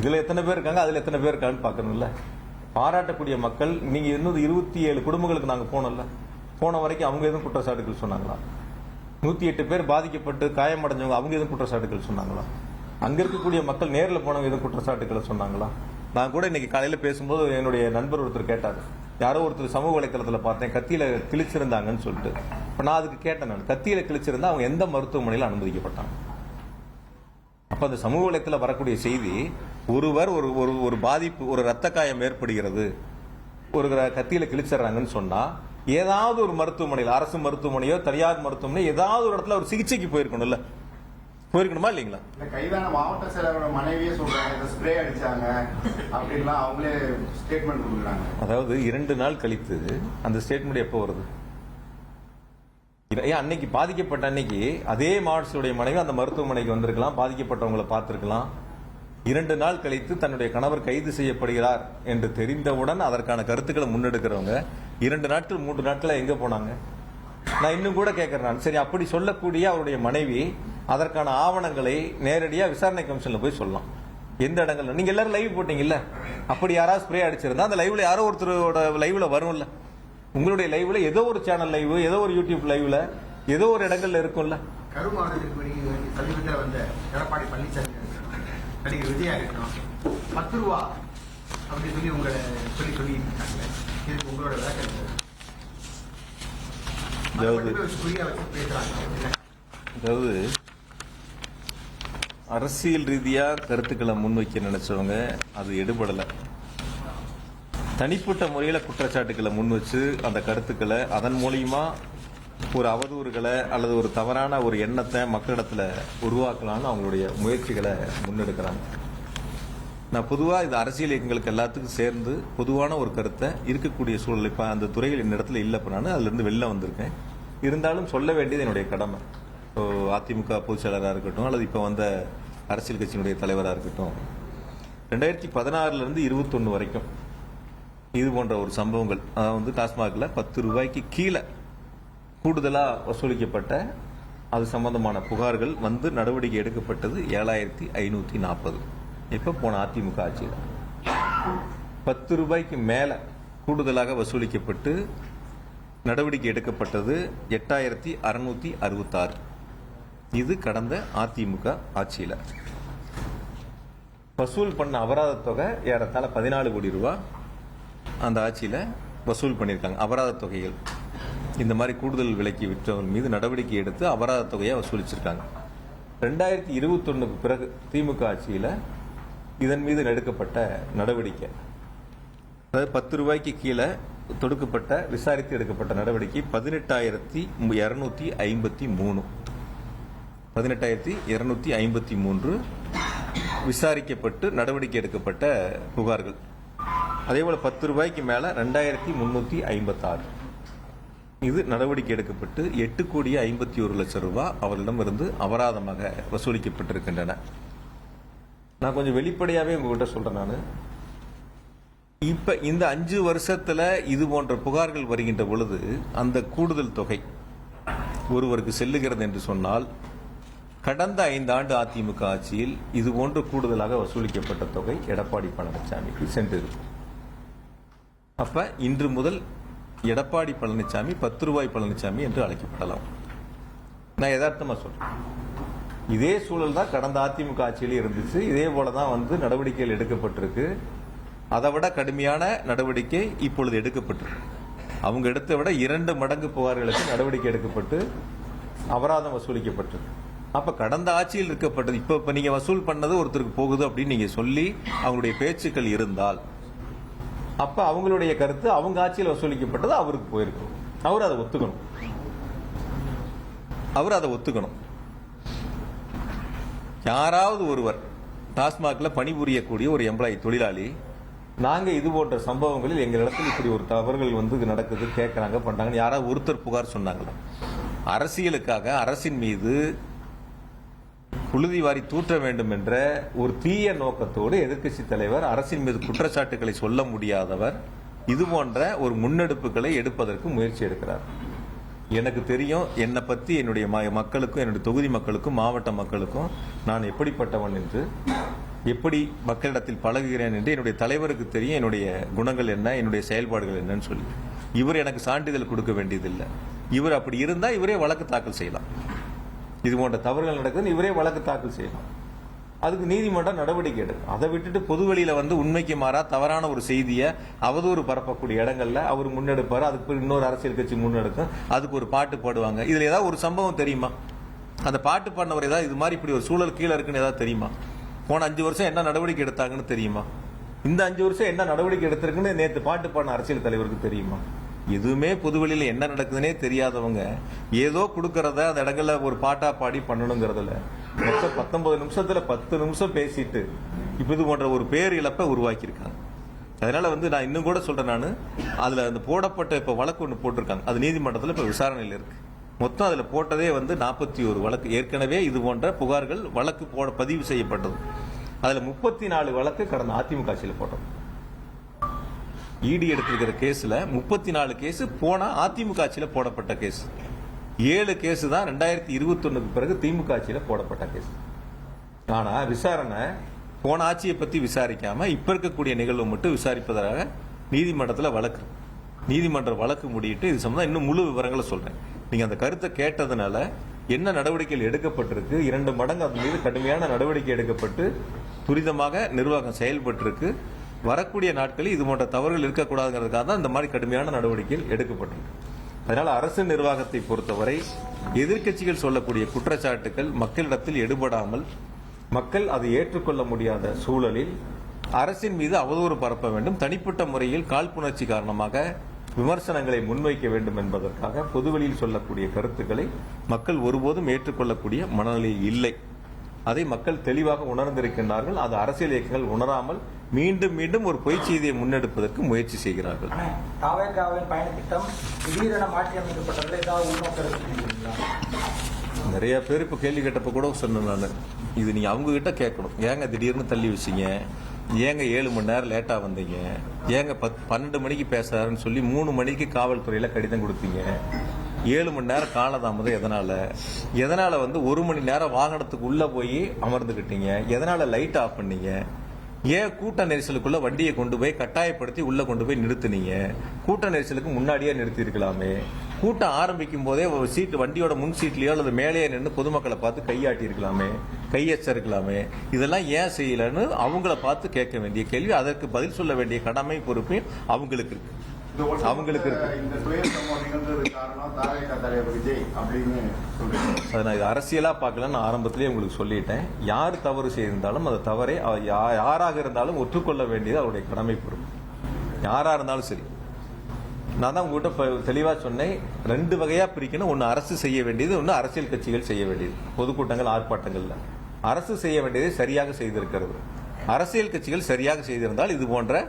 இதுல எத்தனை பேர் இருக்காங்க, அதுல எத்தனை பேர் இருக்காங்கன்னு பாக்கணும்ல. பாராட்டக்கூடிய மக்கள், நீங்க இன்னும் 27 குடும்பங்களுக்கு நாங்க போனோம்ல, போன வரைக்கும் அவங்க எதுவும் குற்றச்சாட்டுகள் சொன்னாங்களா? 108 பேர் பாதிக்கப்பட்டு காயமடைஞ்சவங்க அவங்க எதுவும் குற்றச்சாட்டுகள் சொன்னாங்களா? அங்க இருக்கக்கூடிய மக்கள் நேரில் போனவங்க எதுவும் குற்றச்சாட்டுகளை சொன்னாங்களா? நான் கூட இன்னைக்கு காலையில பேசும்போது என்னுடைய நண்பர் ஒருத்தர் கேட்டாரு, யாரோ ஒருத்தர் சமூக வலைத்தளத்தில் பார்த்தேன் கத்தியில கிழிச்சிருந்தாங்கன்னு சொல்லிட்டு. இப்ப நான் அதுக்கு கேட்டேன், நான் கத்தியில கிழிச்சிருந்தா அவங்க எந்த மருத்துவமனையில் அனுமதிக்கப்பட்டாங்க? அப்ப அந்த சமூக வலைத்தளத்தில் வரக்கூடிய செய்தி, ஒருவர் ஒரு பாதிப்பு, ஒரு ரத்த காயம் ஏற்படுகிறது, ஒரு கத்தியில கிழிச்சிடறாங்கன்னு சொன்னா ஏதாவது ஒரு மருத்துவமனையில், அரசு மருத்துவமனையோ தனியார் மருத்துவமனையோ ஏதாவது ஒரு இடத்துல ஒரு சிகிச்சைக்கு போயிருக்கணும்ல, போயிருக்கணுமா இல்லைங்களா? கைதான மாவட்ட செயலரோட மனைவியே சொல்றாங்க ஸ்ப்ரே அடிச்சாங்க அப்படின்லாம் அவங்களே ஸ்டேட்மெண்ட் கொடுக்குறாங்க. அதாவது 2 நாள் கழித்து அந்த ஸ்டேட்மெண்ட் எப்போ வருது? அன்னைக்கு பாதிக்கப்பட்ட அன்னைக்கு அதே மாவட்டத்துடைய மனைவி அந்த மருத்துவமனைக்கு வந்திருக்கலாம், பாதிக்கப்பட்டவங்களை பார்த்திருக்கலாம், 2 நாள் கழித்து தன்னுடைய கணவர் கைது செய்யப்படுகிறார் என்று தெரிந்தவுடன் அதற்கான கருத்துக்களை முன்னெடுக்கிறவங்க 2 நாட்கள் 3 நாட்கள எங்க போனாங்க? நான் இன்னும் கூட கேட்கிறேன். சரி, அப்படி சொல்லக்கூடிய அவருடைய மனைவி அதற்கான ஆவணங்களை நேரடியா விசாரணை கமிஷன்ல போய் சொல்லலாம். எந்த இடங்கள்ல நீங்க எல்லாரும் லைவ் போட்டீங்கல்ல, அப்படி யாராவது ஸ்ப்ரே அடிச்சிருந்தா அந்த லைவ்ல யாரோ ஒருத்தரோட லைவ்ல வரும்ல, உங்களுடைய லைவ்ல ஏதோ ஒரு சேனல் லைவ், ஏதோ ஒரு யூடியூப் லைவ்ல ஏதோ ஒரு இடங்கள்ல இருக்கும்ல. கருமாவட்டத்திற்கு சமீபத்தில் வந்த எடப்பாடி பழனிசாமி நடிகர் விஜயா இருக்கணும் 10 ரூபா அப்படின்னு சொல்லி உங்களை சொல்லி இருக்காங்க. இதுக்கு உங்களோட விளக்கம் அதாவது அரசியல் ரீதியா கருத்துக்களை முன்வைக்க நினைச்சவங்க அது எடுபடல. தனிப்பட்ட முறையில குற்றச்சாட்டுக்களை முன் வச்சு அந்த கருத்துக்களை அதன் மூலியமா ஒரு அவதூறுகளை அல்லது ஒரு தவறான ஒரு எண்ணத்தை மக்களிடத்துல உருவாக்கலாம்னு அவங்களுடைய முயற்சிகளை முன்னெடுக்கிறாங்க. நான் பொதுவா இது அரசியல் இயக்கங்களுக்கு எல்லாத்துக்கும் சேர்ந்து பொதுவான ஒரு கருத்தை இருக்கக்கூடிய சூழல். இப்ப அந்த துறையில் இந்த இடத்துல இல்லை, இப்ப நான் அதுல இருந்து வெளில வந்திருக்கேன். இருந்தாலும் சொல்ல வேண்டியது என்னுடைய கடமை. இப்போ அதிமுக பொதுச் செயலராக இருக்கட்டும் அல்லது இப்ப வந்த அரசியல் கட்சியினுடைய தலைவராக இருக்கட்டும், 2016 இருந்து 21 வரைக்கும் இது போன்ற ஒரு சம்பவங்கள், அதாவது டாஸ்மாக்ல 10 ரூபாய்க்கு கீழே கூடுதலா வசூலிக்கப்பட்ட அது சம்பந்தமான புகார்கள் வந்து நடவடிக்கை எடுக்கப்பட்டது 7540. இப்ப போன அதிமுக ஆட்சியில் 10 ரூபாய்க்கு மேல கூடுதலாக வசூலிக்கப்பட்டு நடவடிக்கை எடுக்கப்பட்டது 8666. இது கடந்த அதிமுக ஆட்சியில் வசூல் பண்ண அபராத தொகை ஏறத்தாழ 14 கோடி ரூபாய் அந்த ஆட்சியில வசூல் பண்ணியிருக்காங்க. அபராத தொகைகள் இந்த மாதிரி கூடுதல் விலைக்கு விற்றவர்கள் மீது நடவடிக்கை எடுத்து அபராத தொகையை வசூலிச்சிருக்காங்க. 2021 பிறகு திமுக ஆட்சியில இதன் மீது எடுக்கப்பட்ட நடவடிக்கை, அதாவது 10 ரூபாய்க்கு கீழே தொடுக்கப்பட்ட விசாரித்து எடுக்கப்பட்ட நடவடிக்கை 18,253. 18,253 விசாரிக்கப்பட்டு நடவடிக்கை எடுக்கப்பட்ட புகார்கள். அதேபோல 10 ரூபாய்க்கு மேல 2,356. இது நடவடிக்கை எடுக்கப்பட்டு 8,51,00,000 ரூபாய் அவர்களிடமிருந்து அபராதமாக வசூலிக்கப்பட்டிருக்கின்றன. நான் கொஞ்சம் வெளிப்படையாவே உங்ககிட்ட சொல்றேன். நான் இப்ப இந்த 5 வருஷத்துல இது போன்ற புகார்கள் வருகின்ற பொழுது அந்த கூடுதல் தொகை ஒருவருக்கு செல்லுகிறது என்று சொன்னால், கடந்த 5 ஆண்டு அதிமுக ஆட்சியில் இது போன்று கூடுதலாக வசூலிக்கப்பட்ட தொகை எடப்பாடி பழனிசாமிக்கு சென்றிருக்கும். அப்ப இன்று முதல் எடப்பாடி பழனிசாமி 10 ரூபாய் பழனிசாமி என்று அழைக்கப்படலாம். நான் யதார்த்தமா சொல்றேன். இதே சூழல் தான் கடந்த அதிமுக ஆட்சியிலே இருந்துச்சு. இதே போலதான் வந்து நடவடிக்கைகள் எடுக்கப்பட்டிருக்கு. அதை விட கடுமையான நடவடிக்கை இப்பொழுது எடுக்கப்பட்டிருக்கு. அவங்க எடுத்த விட 2 மடங்கு புகார்களுக்கு நடவடிக்கை எடுக்கப்பட்டு அபராதம் வசூலிக்கப்பட்டிருக்கு. அப்ப கடந்த ஆட்சியில் இருக்கப்பட்டது இப்ப நீங்க வசூல் பண்ணது ஒருத்தருக்கு போகுது அப்படின்னு நீங்க சொல்லி அவங்களுடைய பேச்சுக்கள் இருந்தால், அப்ப அவங்களுடைய கருத்து அவங்க ஆட்சியில் வசூலிக்கப்பட்டது அவருக்கு போயிருக்கும். அவர் அதை ஒத்துக்கணும். யாராவது ஒருவர் டாஸ்மாக்ல பணிபுரியக்கூடிய ஒரு எம்ப்ளாயி தொழிலாளி, நாங்க இது போன்ற சம்பவங்களில் எங்க இடத்துல இப்படி ஒரு தவறுகள் வந்து நடக்குது, கேட்கறாங்க, பண்றாங்க, யாராவது ஒருத்தர் புகார் சொன்னாங்களா? அரசியலுக்காக அரசின் மீது புழுதி வாரி தூற்ற வேண்டும் என்ற ஒரு தீய நோக்கத்தோடு எதிர்க்கட்சி தலைவர், அரசின் மீது குற்றச்சாட்டுகளை சொல்ல முடியாதவர், இது போன்ற ஒரு முன்னெடுப்புகளை எடுப்பதற்கு முயற்சி எடுக்கிறார். எனக்கு தெரியும், என்னை பத்தி என்னுடைய மக்களுக்கும், என்னுடைய தொகுதி மக்களுக்கும், மாவட்ட மக்களுக்கும் நான் எப்படிப்பட்டவன் என்று, எப்படி மக்களிடத்தில் பழகுகிறேன் என்று என்னுடைய தலைவருக்கு தெரியும். என்னுடைய குணங்கள் என்ன, என்னுடைய செயல்பாடுகள் என்னன்னு சொல்லி இவர் எனக்கு சான்றிதழ் கொடுக்க வேண்டியதில்லை. இவர் அப்படி இருந்தா இவரே வழக்கு தாக்கல் செய்யலாம். இது போன்ற தவறுகள் நடக்குதுன்னு இவரே வழக்கு தாக்கல் செய்யலாம். அதுக்கு நீதிமன்றம் நடவடிக்கை எடுக்கும். அதை விட்டுட்டு பொதுவெளியில வந்து உண்மைக்கு மாறா தவறான ஒரு செய்தியை அவதூறு பரப்பக்கூடிய இடங்கள்ல அவர் முன்னெடுப்பாரு. அதுக்கு இன்னொரு அரசியல் கட்சி முன்னெடுக்கும். அதுக்கு ஒரு பாட்டு பாடுவாங்க. இதுல ஏதாவது ஒரு சம்பவம் தெரியுமா? அந்த பாட்டு பாடினவர் ஏதாவது இது மாதிரி இப்படி ஒரு சூழல் கீழே இருக்குன்னு ஏதாவது தெரியுமா? போன 5 வருஷம் என்ன நடவடிக்கை எடுத்தாங்கன்னு தெரியுமா? இந்த 5 வருஷம் என்ன நடவடிக்கை எடுத்திருக்குன்னு நேற்று பாட்டு பாடின அரசியல் தலைவருக்கு தெரியுமா? எதுவுமே பொதுவெளியில என்ன நடக்குதுன்னே தெரியாதவங்க ஏதோ கொடுக்கறத அந்த இடங்கள்ல ஒரு பாட்டா பாடி பண்ணணுங்கிறதுல மொத்தம் 19 நிமிஷத்துல 10 நிமிஷம் பேசிட்டு இப்ப இது போன்ற ஒரு பேர் இழப்பை உருவாக்கி இருக்காங்க. அதனால வந்து நான் இன்னும் கூட சொல்றேன், நான் அதுல அந்த போடப்பட்ட இப்ப வழக்கு ஒன்று போட்டிருக்காங்க. அது நீதிமன்றத்தில் இப்ப விசாரணையில் இருக்கு. மொத்தம் அதுல போட்டதே வந்து 41 வழக்கு. ஏற்கனவே இது போன்ற புகார்கள் வழக்கு பதிவு செய்யப்பட்டது. அதுல 34 வழக்கு கடந்த அதிமுக ஆட்சியில் போட்டோம். இடி எடுத்திருக்கிற கேஸ்ல 34 கேஸ் போன அதிமுக ஆட்சியில் போடப்பட்ட கேஸ். 7 கேஸ் தான் 2021 பிறகு திமுக ஆட்சியில் போடப்பட்ட கேஸ். ஆனா விசாரணை போன ஆட்சியை பத்தி விசாரிக்காம இப்ப இருக்கக்கூடிய நிகழ்வு மட்டும் விசாரிப்பதாக நீதிமன்றத்தில் வழக்கு. நீதிமன்ற வழக்கு முடியிட்டு இது சம்பந்தம் இன்னும் முழு விவரங்களை சொல்றேன். நீங்க அந்த கருத்தை கேட்டதுனால என்ன நடவடிக்கைகள் எடுக்கப்பட்டிருக்கு, 2 மடங்கு அதன் மீது கடுமையான நடவடிக்கை எடுக்கப்பட்டு துரிதமாக நிர்வாகம் செயல்பட்டிருக்கு. வரக்கூடிய நாட்களில் இது போன்ற தவறுகள் இருக்கக்கூடாதுங்கிறதுக்காக தான் இந்த மாதிரி கடுமையான நடவடிக்கைகள் எடுக்கப்பட்டிருக்கு. அதனால அரசு நிர்வாகத்தை பொறுத்தவரை எதிர்க்கட்சிகள் சொல்லக்கூடிய குற்றச்சாட்டுகள் மக்களிடத்தில் எடுபடாமல், மக்கள் அதை ஏற்றுக்கொள்ள முடியாத சூழலில் அரசின் மீது அவதூறு பரப்ப வேண்டும், தனிப்பட்ட முறையில் காழ்ப்புணர்ச்சி காரணமாக விமர்சனங்களை முன்வைக்க வேண்டும் என்பதற்காக பொதுவெளியில் சொல்லக்கூடிய கருத்துக்களை மக்கள் ஒருபோதும் ஏற்றுக்கொள்ளக்கூடிய மனநிலையில் இல்லை. அதை மக்கள் தெளிவாக உணர்ந்திருக்கின்றார்கள். அது அரசியல் இயக்கங்கள் உணராமல் மீண்டும் மீண்டும் ஒரு பொய் செய்தியை முன்னெடுப்பதற்கு முயற்சி செய்கிறார்கள். பயணத்திட்டம் திடீரென மாற்றி அமைக்கப்பட்டதில் ஏதாவது உள்நோக்கம்? நிறைய பேர் இப்ப கேள்வி கேட்டப்ப கூட சொன்னேன் நான், இது நீங்க அவங்க கிட்ட கேட்கணும். ஏங்க திடீர்னு தள்ளி வச்சீங்க, ஏங்க 7 மணி நேரம் லேட்டா வந்தீங்க, ஏங்க 12 மணிக்கு பேசுறாருன்னு சொல்லி 3 மணிக்கு காவல்துறையில கடிதம் கொடுத்தீங்க, 7 மணி நேரம் காலதாமதம் எதனால 1 மணி நேரம் வாகனத்துக்கு உள்ள போய் அமர்ந்துகிட்டீங்க, எதனால லைட் ஆஃப் பண்ணீங்க, ஏன் கூட்ட நெரிசலுக்குள்ள வண்டியை கொண்டு போய் கட்டாயப்படுத்தி உள்ள கொண்டு போய் நிறுத்தினீங்க, கூட்ட நெரிசலுக்கு முன்னாடியே நிறுத்தி இருக்கலாமே, கூட்டம் ஆரம்பிக்கும் போதே ஒரு சீட்டு வண்டியோட முன் சீட்லயோ அல்லது மேலேயே நின்று பொதுமக்களை பார்த்து கையாட்டி இருக்கலாமே, கையெச்சரிக்கலாமே, இதெல்லாம் ஏன் செய்யலன்னு அவங்கள பார்த்து கேட்க வேண்டிய கேள்வி, அதற்கு பதில் சொல்ல வேண்டிய கடமை பொறுப்பையும் அவங்களுக்கு இருக்கு. இந்த சுய சம்பவம் நிகழ்ந்தது காரணம் தாவேகா தலைவர் விஜய் அப்படின்னு சொல்றீங்க. அதை நான் இது அரசியலா பார்க்கல, நான் ஆரம்பத்திலேயே உங்களுக்கு சொல்லிட்டேன். யார் தவறு செய்திருந்தாலும் அந்த தவறை யாராக இருந்தாலும் ஒற்றுக்கொள்ள வேண்டியது அவருடைய கடமை பொறுப்பு. யாரா இருந்தாலும் சரி. நான் தான் உங்ககிட்ட தெளிவா சொன்னேன், 2 வகையா பிரிக்கணும். ஒன்னு அரசு செய்ய வேண்டியது, ஒன்னு அரசியல் கட்சிகள் செய்ய வேண்டியது. பொதுக்கூட்டங்கள் ஆர்ப்பாட்டங்கள்ல அரசு செய்ய வேண்டியதை சரியாக செய்திருக்கிறது. அரசியல் கட்சிகள் சரியாக செய்திருந்தால் இது போன்ற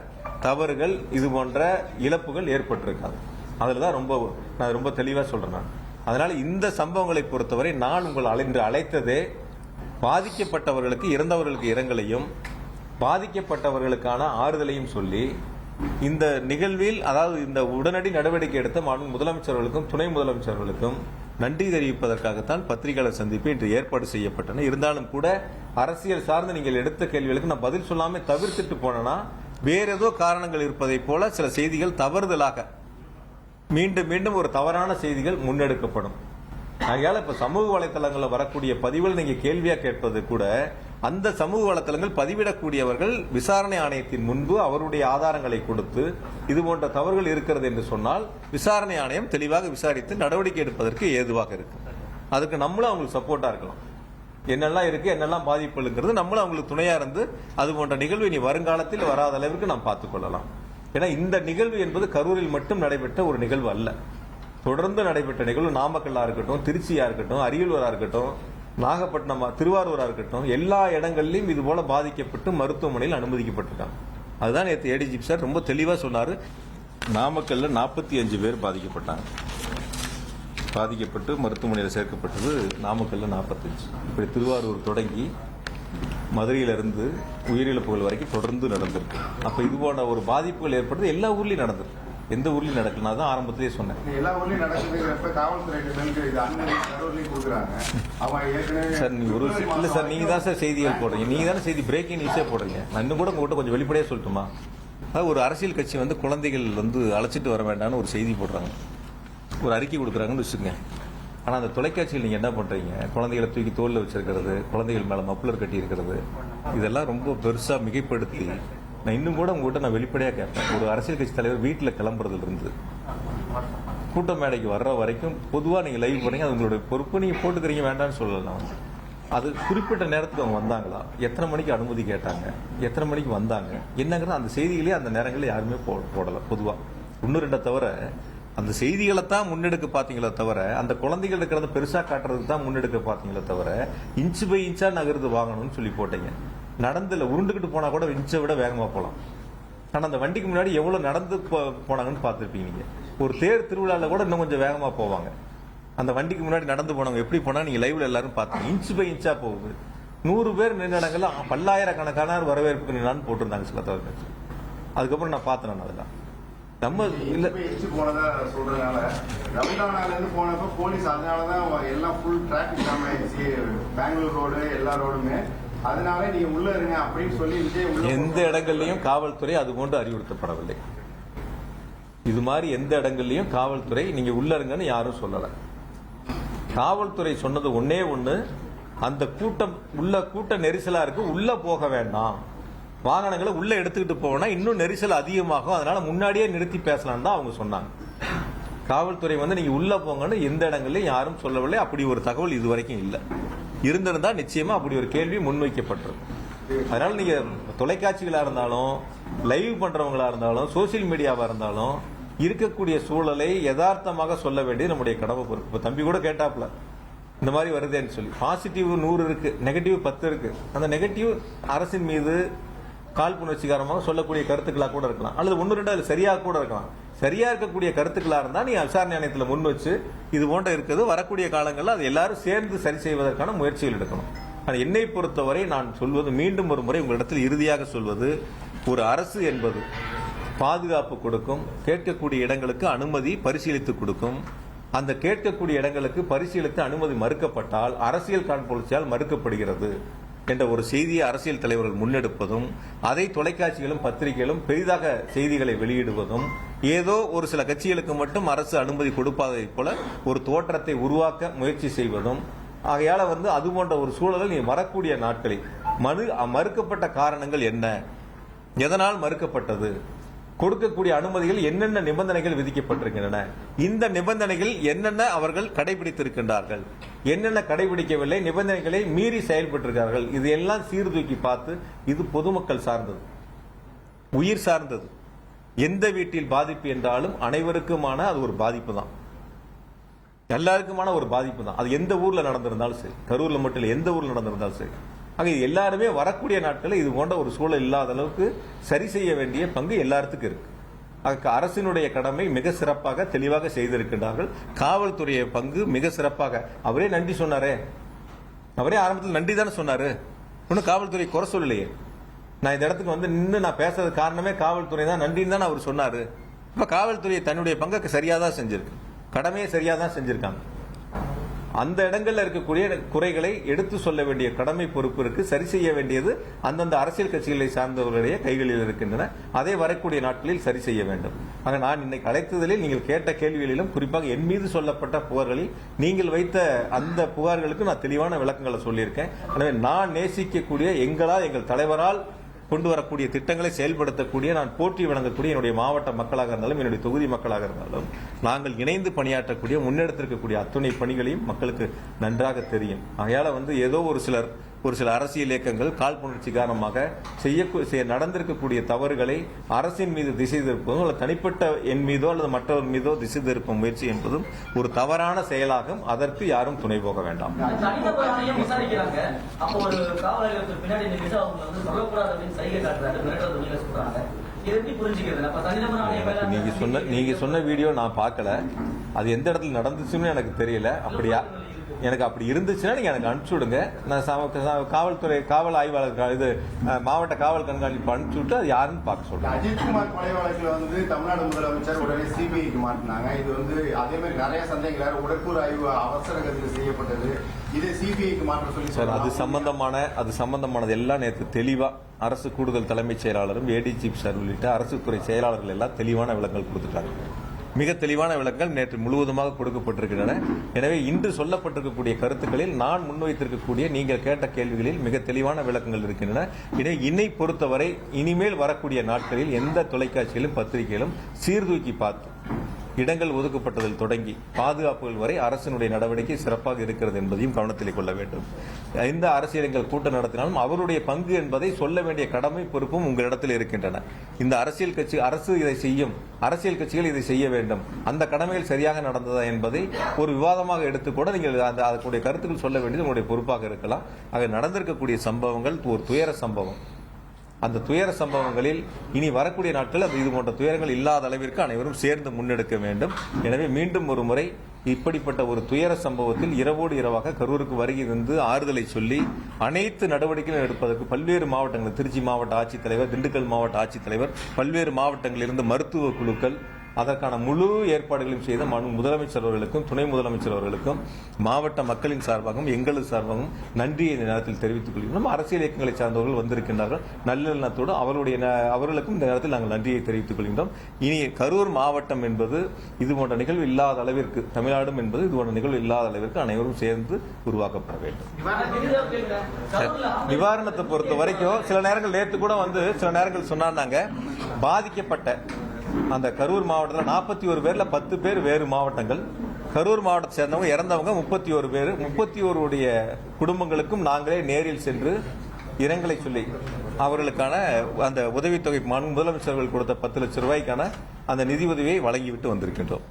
தவறுகள், இது போன்ற இழப்புகள் ஏற்பட்டிருக்காது. அதுலதான் நான் ரொம்ப தெளிவா சொல்றேன் நான். அதனால இந்த சம்பவங்களை பொறுத்தவரை நான் உங்கள் இன்று அழைத்ததே பாதிக்கப்பட்டவர்களுக்கு, இறந்தவர்களுக்கு இரங்கலையும் பாதிக்கப்பட்டவர்களுக்கான ஆறுதலையும் சொல்லி இந்த நிகழ்வில், அதாவது இந்த உடனடி நடவடிக்கை எடுத்த முதலமைச்சர்களுக்கும் துணை முதலமைச்சர்களுக்கும் நன்றி தெரிவிப்பதற்காகத்தான் பத்திரிகையாளர் சந்திப்பு இன்று ஏற்பாடு செய்யப்பட்டன. இருந்தாலும் கூட அரசியல் சார்ந்து நீங்கள் எடுத்த கேள்விகளுக்கு நான் பதில் சொல்லாம தவிர்த்துட்டு போனா வேற ஏதோ காரணங்கள் இருப்பதை போல சில செய்திகள் தவறுதலாக மீண்டும் மீண்டும் ஒரு தவறான செய்திகள் முன்னெடுக்கப்படும். ஆகையால இப்ப சமூக வலைதளங்களில் வரக்கூடிய பதிவுகள் நீங்க கேள்வியா கேட்பது கூட, அந்த சமூக வலைதளங்கள் பதிவிடக்கூடியவர்கள் விசாரணை ஆணையத்தின் முன்பு அவருடைய ஆதாரங்களை கொடுத்து இது போன்ற தவறுகள் இருக்கிறது என்று சொன்னால் விசாரணை ஆணையம் தெளிவாக விசாரித்து நடவடிக்கை எடுப்பதற்கு ஏதுவாக இருக்கு. அதுக்கு நம்மளும் அவங்களுக்கு சப்போர்ட்டா இருக்கலாம். என்னெல்லாம் இருக்கு, என்னெல்லாம் பாதிப்புங்கிறது நம்மளும் அவங்களுக்கு துணையா இருந்து அது போன்ற நிகழ்வு இனி வருங்காலத்தில் வராத அளவுக்கு நாம் பார்த்துக் கொள்ளலாம். ஏன்னா இந்த நிகழ்வு என்பது கரூரில் மட்டும் நடைபெற்ற ஒரு நிகழ்வு அல்ல. தொடர்ந்து நடைபெற்ற நிகழ்வு நாமக்கல்லா இருக்கட்டும், திருச்சியா இருக்கட்டும், அரியலூரா இருக்கட்டும், நாகப்பட்டினம், திருவாரூரா இருக்கட்டும், எல்லா இடங்களிலும் இது போல பாதிக்கப்பட்டு மருத்துவமனையில் அனுமதிக்கப்பட்டிருக்காங்க. அதுதான் நேற்று ஏடிஜிபி சார் ரொம்ப தெளிவா சொன்னாரு. நாமக்கல்ல 45 பேர் பாதிக்கப்பட்டு மருத்துவமனையில் சேர்க்கப்பட்டது. நாமக்கல்ல 45. இப்படி திருவாரூர் தொடங்கி மதுரையிலிருந்து உயிரிழப்புகள் வரைக்கும் தொடர்ந்து நடந்திருக்கு. அப்ப இது போன்ற ஒரு பாதிப்புகள் ஏற்படுறது எல்லா ஊர்லயும் நடந்திருக்கு. எந்த ஊர்லயும் நடக்கல, நான் தான் ஆரம்பத்திலேயே சொன்னேன். எல்லா ஊர்லயும் நடக்குதுங்கிறப்ப காவல்துறை கொடுக்குறாங்க. சார் நீங்க இல்ல சார், நீங்க தான் சார் செய்திகள் போடுறீங்க, நீங்க தானே செய்தி பிரேக்கிங் நியூஸே போடுறீங்க. நான் இன்னும் கூட உங்ககிட்ட கொஞ்சம் வெளிப்படையா சொல்லட்டுமா? ஒரு அரசியல் கட்சி குழந்தைகள் அழைச்சிட்டு வர வேண்டாம்னு ஒரு செய்தி போடுறாங்க, ஒரு அறிக்கை கொடுக்குறாங்கன்னு வச்சுக்கோங்க. ஆனா அந்த தொலைக்காட்சியில் நீங்க என்ன பண்றீங்க? குழந்தைகளை தூக்கி தோல்ல வச்சிருக்கிறது, குழந்தைகள் மேல மப்ளர் கட்டி இருக்கிறது, இதெல்லாம் ரொம்ப பெருசா மிகைப்படுத்தி நான் இன்னும் கூட உங்ககிட்ட வெளிப்படையா கேட்பேன். ஒரு அரசியல் கட்சி தலைவர் வீட்டில் கிளம்புறதுல இருந்து கூட்ட மேடைக்கு வர்ற வரைக்கும் பொதுவா நீங்க லைவ் பண்ணீங்க, அது உங்களுடைய பொறுப்பு. நீங்க போட்டுக்கிறீங்க, வேண்டாம்னு சொல்லலாம். அது குறிப்பிட்ட நேரத்துக்கு அவங்க வந்தாங்களா, எத்தனை மணிக்கு அனுமதி கேட்டாங்க, எத்தனை மணிக்கு வந்தாங்க, என்னங்கிறது அந்த செய்திகளே அந்த நேரங்களில் யாருமே போடல. பொதுவா 1-2 தவிர அந்த செய்திகளை தான் முன்னெடுக்க பாத்தீங்களே தவிர, அந்த குழந்தைகள் இருக்கிறத பெருசா காட்டுறதுக்கு தான் முன்னெடுக்க பாத்தீங்களே தவிர, இன்ச்சு பை இன்ச்சா நகர்ந்து வாங்கணும்னு சொல்லி போட்டீங்க. நடந்துல உருண்டுகிட்டு போனா கூட இன்ச்சை விட வேகமா போலாம். ஆனா அந்த வண்டிக்கு முன்னாடி எவ்வளவு நடந்து போனாங்கன்னு பாத்துருப்பீங்க. நீங்க ஒரு தேர் திருவிழால கூட இன்னும் கொஞ்சம் வேகமா போவாங்க. அந்த வண்டிக்கு முன்னாடி நடந்து போனவங்க எப்படி போனா நீங்க லைவ்ல எல்லாரும் பாத்தீங்க. இன்ச்சு பை இன்ச்சா போகுது. 100 பேர் நின்ற இடங்கள்ல பல்லாயிரக்கணக்கான வரவேற்புக்கு நின்னான்னு போட்டிருந்தாங்க சில தொலைக்காட்சி. அதுக்கப்புறம் நான் பார்த்தேன். நான் அதெல்லாம் நம்ம இல்ல எச்சு போனதா சொல்றதுனால ரமதானால இருந்து போனப்ப போலீஸ் அதனாலதான் எல்லாம் ஃபுல் டிராபிக் ஜாம் ஆயிடுச்சு. பெங்களூர் ரோடு எல்லா ரோடுமே. அதனால நீங்க உள்ள இருங்க அப்படின்னு சொல்லி எந்த இடங்கள்லயும் காவல்துறை அது போன்று அறிவுறுத்தப்படவில்லை. இது மாதிரி எந்த இடங்கள்லயும் காவல்துறை நீங்க உள்ள இருங்கன்னு யாரும் சொல்லல. காவல்துறை சொன்னது ஒன்னே ஒண்ணு, அந்த கூட்ட நெரிசலா இருக்கு, உள்ள போக வேண்டாம், வாகனங்களை உள்ள எடுத்துக்கிட்டு போனா இன்னும் நெரிசல் அதிகமாகும், அதனால முன்னாடியே நிறுத்தி பேசலாம் தான் அவங்க சொன்னாங்க. காவல்துறை வந்து நீங்க உள்ள போங்கன்னு எந்த இடங்கள்லயும் யாரும் சொல்லவில்லை. அப்படி ஒரு தகவல் இதுவரைக்கும் இல்லை. இருந்திருந்தா நிச்சயமா அப்படி ஒரு கேள்வி முன்வைக்கப்பட்டிருக்கும். அதனால நீங்க தொலைக்காட்சிகளா இருந்தாலும், லைவ் பண்றவங்களா இருந்தாலும், சோசியல் மீடியாவா இருந்தாலும் இருக்கக்கூடிய சூழலை யதார்த்தமாக சொல்ல வேண்டியது நம்முடைய கடமை பொறுப்பு. இப்ப தம்பி கூட கேட்டாப்ல இந்த மாதிரி வருதுன்னு சொல்லி, பாசிட்டிவ் 100 இருக்கு, நெகட்டிவ் 10 இருக்கு. அந்த நெகட்டிவ் அரசின் மீது காழ்ப்புணர்ச்சிகரமாக சொல்லக்கூடிய கருத்துக்களா கூட இருக்கலாம், அல்லது 1-2 அது சரியா கூட இருக்கலாம். சரியா இருக்கக்கூடிய கருத்துக்களா இருந்தா நீ விசாரணை ஆணையத்தில் முன் வச்சு இது போன்ற இருக்குது, வரக்கூடிய காலங்களில் அது எல்லாரும் சேர்ந்து சரி செய்வதற்கான முயற்சிகள் எடுக்கணும். ஆனால் என்னை பொறுத்தவரை நான் சொல்வது, மீண்டும் ஒரு முறை உங்களிடத்தில் இறுதியாக சொல்வது, ஒரு அரசு என்பது பாதுகாப்பு கொடுக்கும், கேட்கக்கூடிய இடங்களுக்கு அனுமதி பரிசீலித்து கொடுக்கும். அந்த கேட்கக்கூடிய இடங்களுக்கு பரிசீலித்து அனுமதி மறுக்கப்பட்டால் அரசியல் காழ்ப்புணர்ச்சியால் மறுக்கப்படுகிறது என்ற ஒரு செய்தியை அரசியல் தலைவர்கள் முன்னெடுப்பதும், அதை தொலைக்காட்சிகளும் பத்திரிகைகளும் பெரிதாக செய்திகளை வெளியிடுவதும், ஏதோ ஒரு சில கட்சிகளுக்கு மட்டும் அரசு அனுமதி கொடுப்பதை போல ஒரு தோற்றத்தை உருவாக்க முயற்சி செய்வதும், ஆகையால அது போன்ற ஒரு சூழலில் நீ வரக்கூடிய நாட்களில் மறுக்கப்பட்ட காரணங்கள் என்ன, எதனால் மறுக்கப்பட்டது, கொடுக்கக்கூடிய அனுமதிகள் என்னென்ன நிபந்தனைகள் விதிக்கப்பட்டிருக்கின்றன, இந்த நிபந்தனைகள் என்னென்ன அவர்கள் கடைபிடித்திருக்கின்றார்கள், என்னென்ன கடைபிடிக்கவில்லை, நிபந்தனைகளை மீறி செயல்பட்டிருக்கிறார்கள், இது எல்லாம் சீர்தூக்கி பார்த்து, இது பொதுமக்கள் சார்ந்தது, உயிர் சார்ந்தது. எந்த வீட்டில் பாதிப்பு என்றாலும் அனைவருக்குமான அது ஒரு பாதிப்பு தான், எல்லாருக்குமான ஒரு பாதிப்பு தான். அது எந்த ஊர்ல நடந்திருந்தாலும் சரி, கரூர்ல மட்டும் இல்லை, எந்த ஊர்ல நடந்திருந்தாலும் சரி. ஆக எல்லாருமே வரக்கூடிய நாட்களில் இது போன்ற ஒரு சூழல் இல்லாத அளவுக்கு சரி செய்ய வேண்டிய பங்கு எல்லாத்துக்கும் இருக்கு. அதுக்கு அரசினுடைய கடமை மிக சிறப்பாக தெளிவாக செய்திருக்கின்றார்கள். காவல்துறைய பங்கு மிக சிறப்பாக, அவரே நன்றி சொன்னாரே, அவரே ஆரம்பத்தில் நன்றி தானே சொன்னாரு, ஒன்னும் காவல்துறை குறை சொல்லலையே. நான் இந்த இடத்துக்கு நின்று நான் பேசுறது காரணமே காவல்துறை தான், நன்றின்னு தான் அவர் சொன்னாரு. இப்ப காவல்துறை தன்னுடைய பங்கை சரியாதான் செஞ்சிருக்கு, கடமையை சரியாதான் செஞ்சிருக்காங்க. அந்த இடங்கள்ல இருக்கக்கூடிய குறைகளை எடுத்து சொல்ல வேண்டிய கடமை பொறுப்பு இருக்கு, சரி செய்ய வேண்டியது அந்தந்த அரசியல் கட்சிகளை சார்ந்தவர்களுடைய கைகளில் இருக்கின்றன. அதை வரக்கூடிய நாட்களில் சரி செய்ய வேண்டும். ஆக நான் இன்னைக்கு அழைத்ததில் நீங்கள் கேட்ட கேள்விகளிலும், குறிப்பாக என் மீது சொல்லப்பட்ட புகார்களில் நீங்கள் வைத்த அந்த புகார்களுக்கு நான் தெளிவான விளக்கங்களை சொல்லியிருக்கேன். எனவே நான் நேசிக்கக்கூடிய, எங்கள் தலைவரால் கொண்டு வரக்கூடிய திட்டங்களை செயல்படுத்தக்கூடிய, நான் போற்றி வழங்கக்கூடிய என்னுடைய மாவட்ட மக்களாக இருந்தாலும், என்னுடைய தொகுதி மக்களாக இருந்தாலும், நாங்கள் இணைந்து பணியாற்றக்கூடிய, முன்னெடுத்திருக்கக்கூடிய அத்துணை பணிகளையும் மக்களுக்கு நன்றாக தெரியும். ஆகையால ஏதோ ஒரு சில அரசியல் இயக்கங்கள் காழ்ப்புணர்ச்சி காரணமாக நடந்திருக்கக்கூடிய தவறுகளை அரசின் மீது திசை திருப்பதும், அல்லது தனிப்பட்ட என் மீதோ அல்லது மற்றவர் மீதோ திசை திருப்பும் முயற்சி என்பதும் ஒரு தவறான செயலாகும். அதற்கு யாரும் துணை போக வேண்டாம். நீங்க சொன்ன வீடியோ நான் பார்க்கல, அது எந்த இடத்துல நடந்துச்சுன்னு எனக்கு தெரியல. அப்படியா, எனக்கு அப்படி இருந்துச்சுன்னா நீங்க எனக்கு அனுப்பிச்சு விடுங்க. நான் காவல்துறை காவல் ஆய்வாளர் இது மாவட்ட காவல் கண்காணிப்பு அனுப்பிச்சு விட்டு அது யாருன்னு பார்க்க சொல்றேன். அஜித்குமார் கொலை வழக்குல தமிழ்நாடு முதலமைச்சர் உடனே சிபிஐக்கு மாட்டினாங்க. இது அதே மாதிரி நிறைய சந்தேகங்கள், உடற்கூறு ஆய்வு அவசர கதியில் செய்யப்பட்டது, இதை சிபிஐக்கு மாற்ற சொல்லி சார், அது சம்பந்தமானது எல்லாம் நேற்று தெளிவா அரசு கூடுதல் தலைமைச் செயலாளரும் ஏடிஜிபி சார் உள்ளிட்ட அரசு துறை செயலாளர்கள் எல்லாம் தெளிவான விளக்கங்கள் கொடுத்துட்டாங்க. மிக தெளிவான விளக்கங்கள் நேற்று முழுவதுமாக கொடுக்கப்பட்டிருக்கின்றன. எனவே இன்று சொல்லப்பட்டிருக்கக்கூடிய கருத்துக்களில் நான் முன்வைத்திருக்கக்கூடிய நீங்கள் கேட்ட கேள்விகளில் மிக தெளிவான விளக்கங்கள் இருக்கின்றன. எனவே என்னை பொறுத்தவரை இனிமேல் வரக்கூடிய நாட்களில் எந்த தொலைக்காட்சியிலும் பத்திரிகையிலும் சீர்தூக்கி பார்த்து இடங்கள் ஒதுக்கப்பட்டதில் தொடங்கி பாதுகாப்புகள் வரை அரசினுடைய நடவடிக்கை சிறப்பாக இருக்கிறது என்பதையும் கவனத்தில் கொள்ள வேண்டும். எந்த அரசியல் கூட்டம் நடத்தினாலும் அவருடைய பங்கு என்பதை சொல்ல வேண்டிய கடமை பொறுப்பும் உங்களிடத்தில் இருக்கின்றன. இந்த அரசு இதை செய்யும், அரசியல் கட்சிகள் இதை செய்ய வேண்டும், அந்த கடமைகள் சரியாக நடந்ததா என்பதை ஒரு விவாதமாக எடுத்துக்கூட நீங்கள் அதற்குடைய கருத்துக்கள் சொல்ல வேண்டியது உங்களுடைய பொறுப்பாக இருக்கலாம். ஆக நடந்திருக்கக்கூடிய சம்பவங்கள் ஒரு துயர சம்பவம். அந்த துயர சம்பவங்களில் இனி வரக்கூடிய நாட்கள் இது போன்ற துயரங்கள் இல்லாத அளவிற்கு அனைவரும் சேர்ந்து முன்னெடுக்க வேண்டும். எனவே மீண்டும் ஒரு முறை இப்படிப்பட்ட ஒரு துயர சம்பவத்தில் இரவோடு இரவாக கரூருக்கு வருகை இருந்து ஆறுதலை சொல்லி அனைத்து நடவடிக்கைகளும் எடுப்பதற்கு பல்வேறு மாவட்டங்கள், திருச்சி மாவட்ட ஆட்சித்தலைவர், திண்டுக்கல் மாவட்ட ஆட்சித்தலைவர், பல்வேறு மாவட்டங்களிலிருந்து மருத்துவ குழுக்கள் அதற்கான முழு ஏற்பாடுகளையும் செய்த முதலமைச்சர் அவர்களுக்கும் துணை முதலமைச்சர் அவர்களுக்கும் மாவட்ட மக்களின் சார்பாகவும் எங்களது சார்பாகவும் நன்றியை இந்த நேரத்தில் தெரிவித்துக் கொள்கிறோம். அரசியல் இயக்கங்களை சார்ந்தவர்கள் வந்திருக்கின்றார்கள். நல்லெண்ணத்தோடு அவர்களுக்கும் இந்த நேரத்தில் நாங்கள் நன்றியை தெரிவித்துக் கொள்கின்றோம். இனி கரூர் மாவட்டம் என்பது இது போன்ற நிகழ்வு இல்லாத அளவிற்கு, தமிழ்நாடும் என்பது இது போன்ற நிகழ்வு இல்லாத அளவிற்கு அனைவரும் சேர்ந்து உருவாக்கப்பட வேண்டும். நிவாரணத்தை பொறுத்த வரைக்கும் சில நேரங்கள் நேற்று கூட வந்து சில நேரங்கள் சொன்னாங்க, பாதிக்கப்பட்ட அந்த கரூர் மாவட்டத்தில் 41 பேர்ல 10 பேர் வேறு மாவட்டங்கள், கரூர் மாவட்டத்தை சேர்ந்தவங்க இறந்தவங்க 31 பேர். 31 குடும்பங்களுக்கும் நாங்களே நேரில் சென்று இரங்கலை சொல்லி அவர்களுக்கான அந்த உதவித்தொகை முதலமைச்சர்கள் கொடுத்த 10 லட்சம் ரூபாய்க்கான அந்த நிதி உதவியை வழங்கிவிட்டு வந்திருக்கின்றோம்.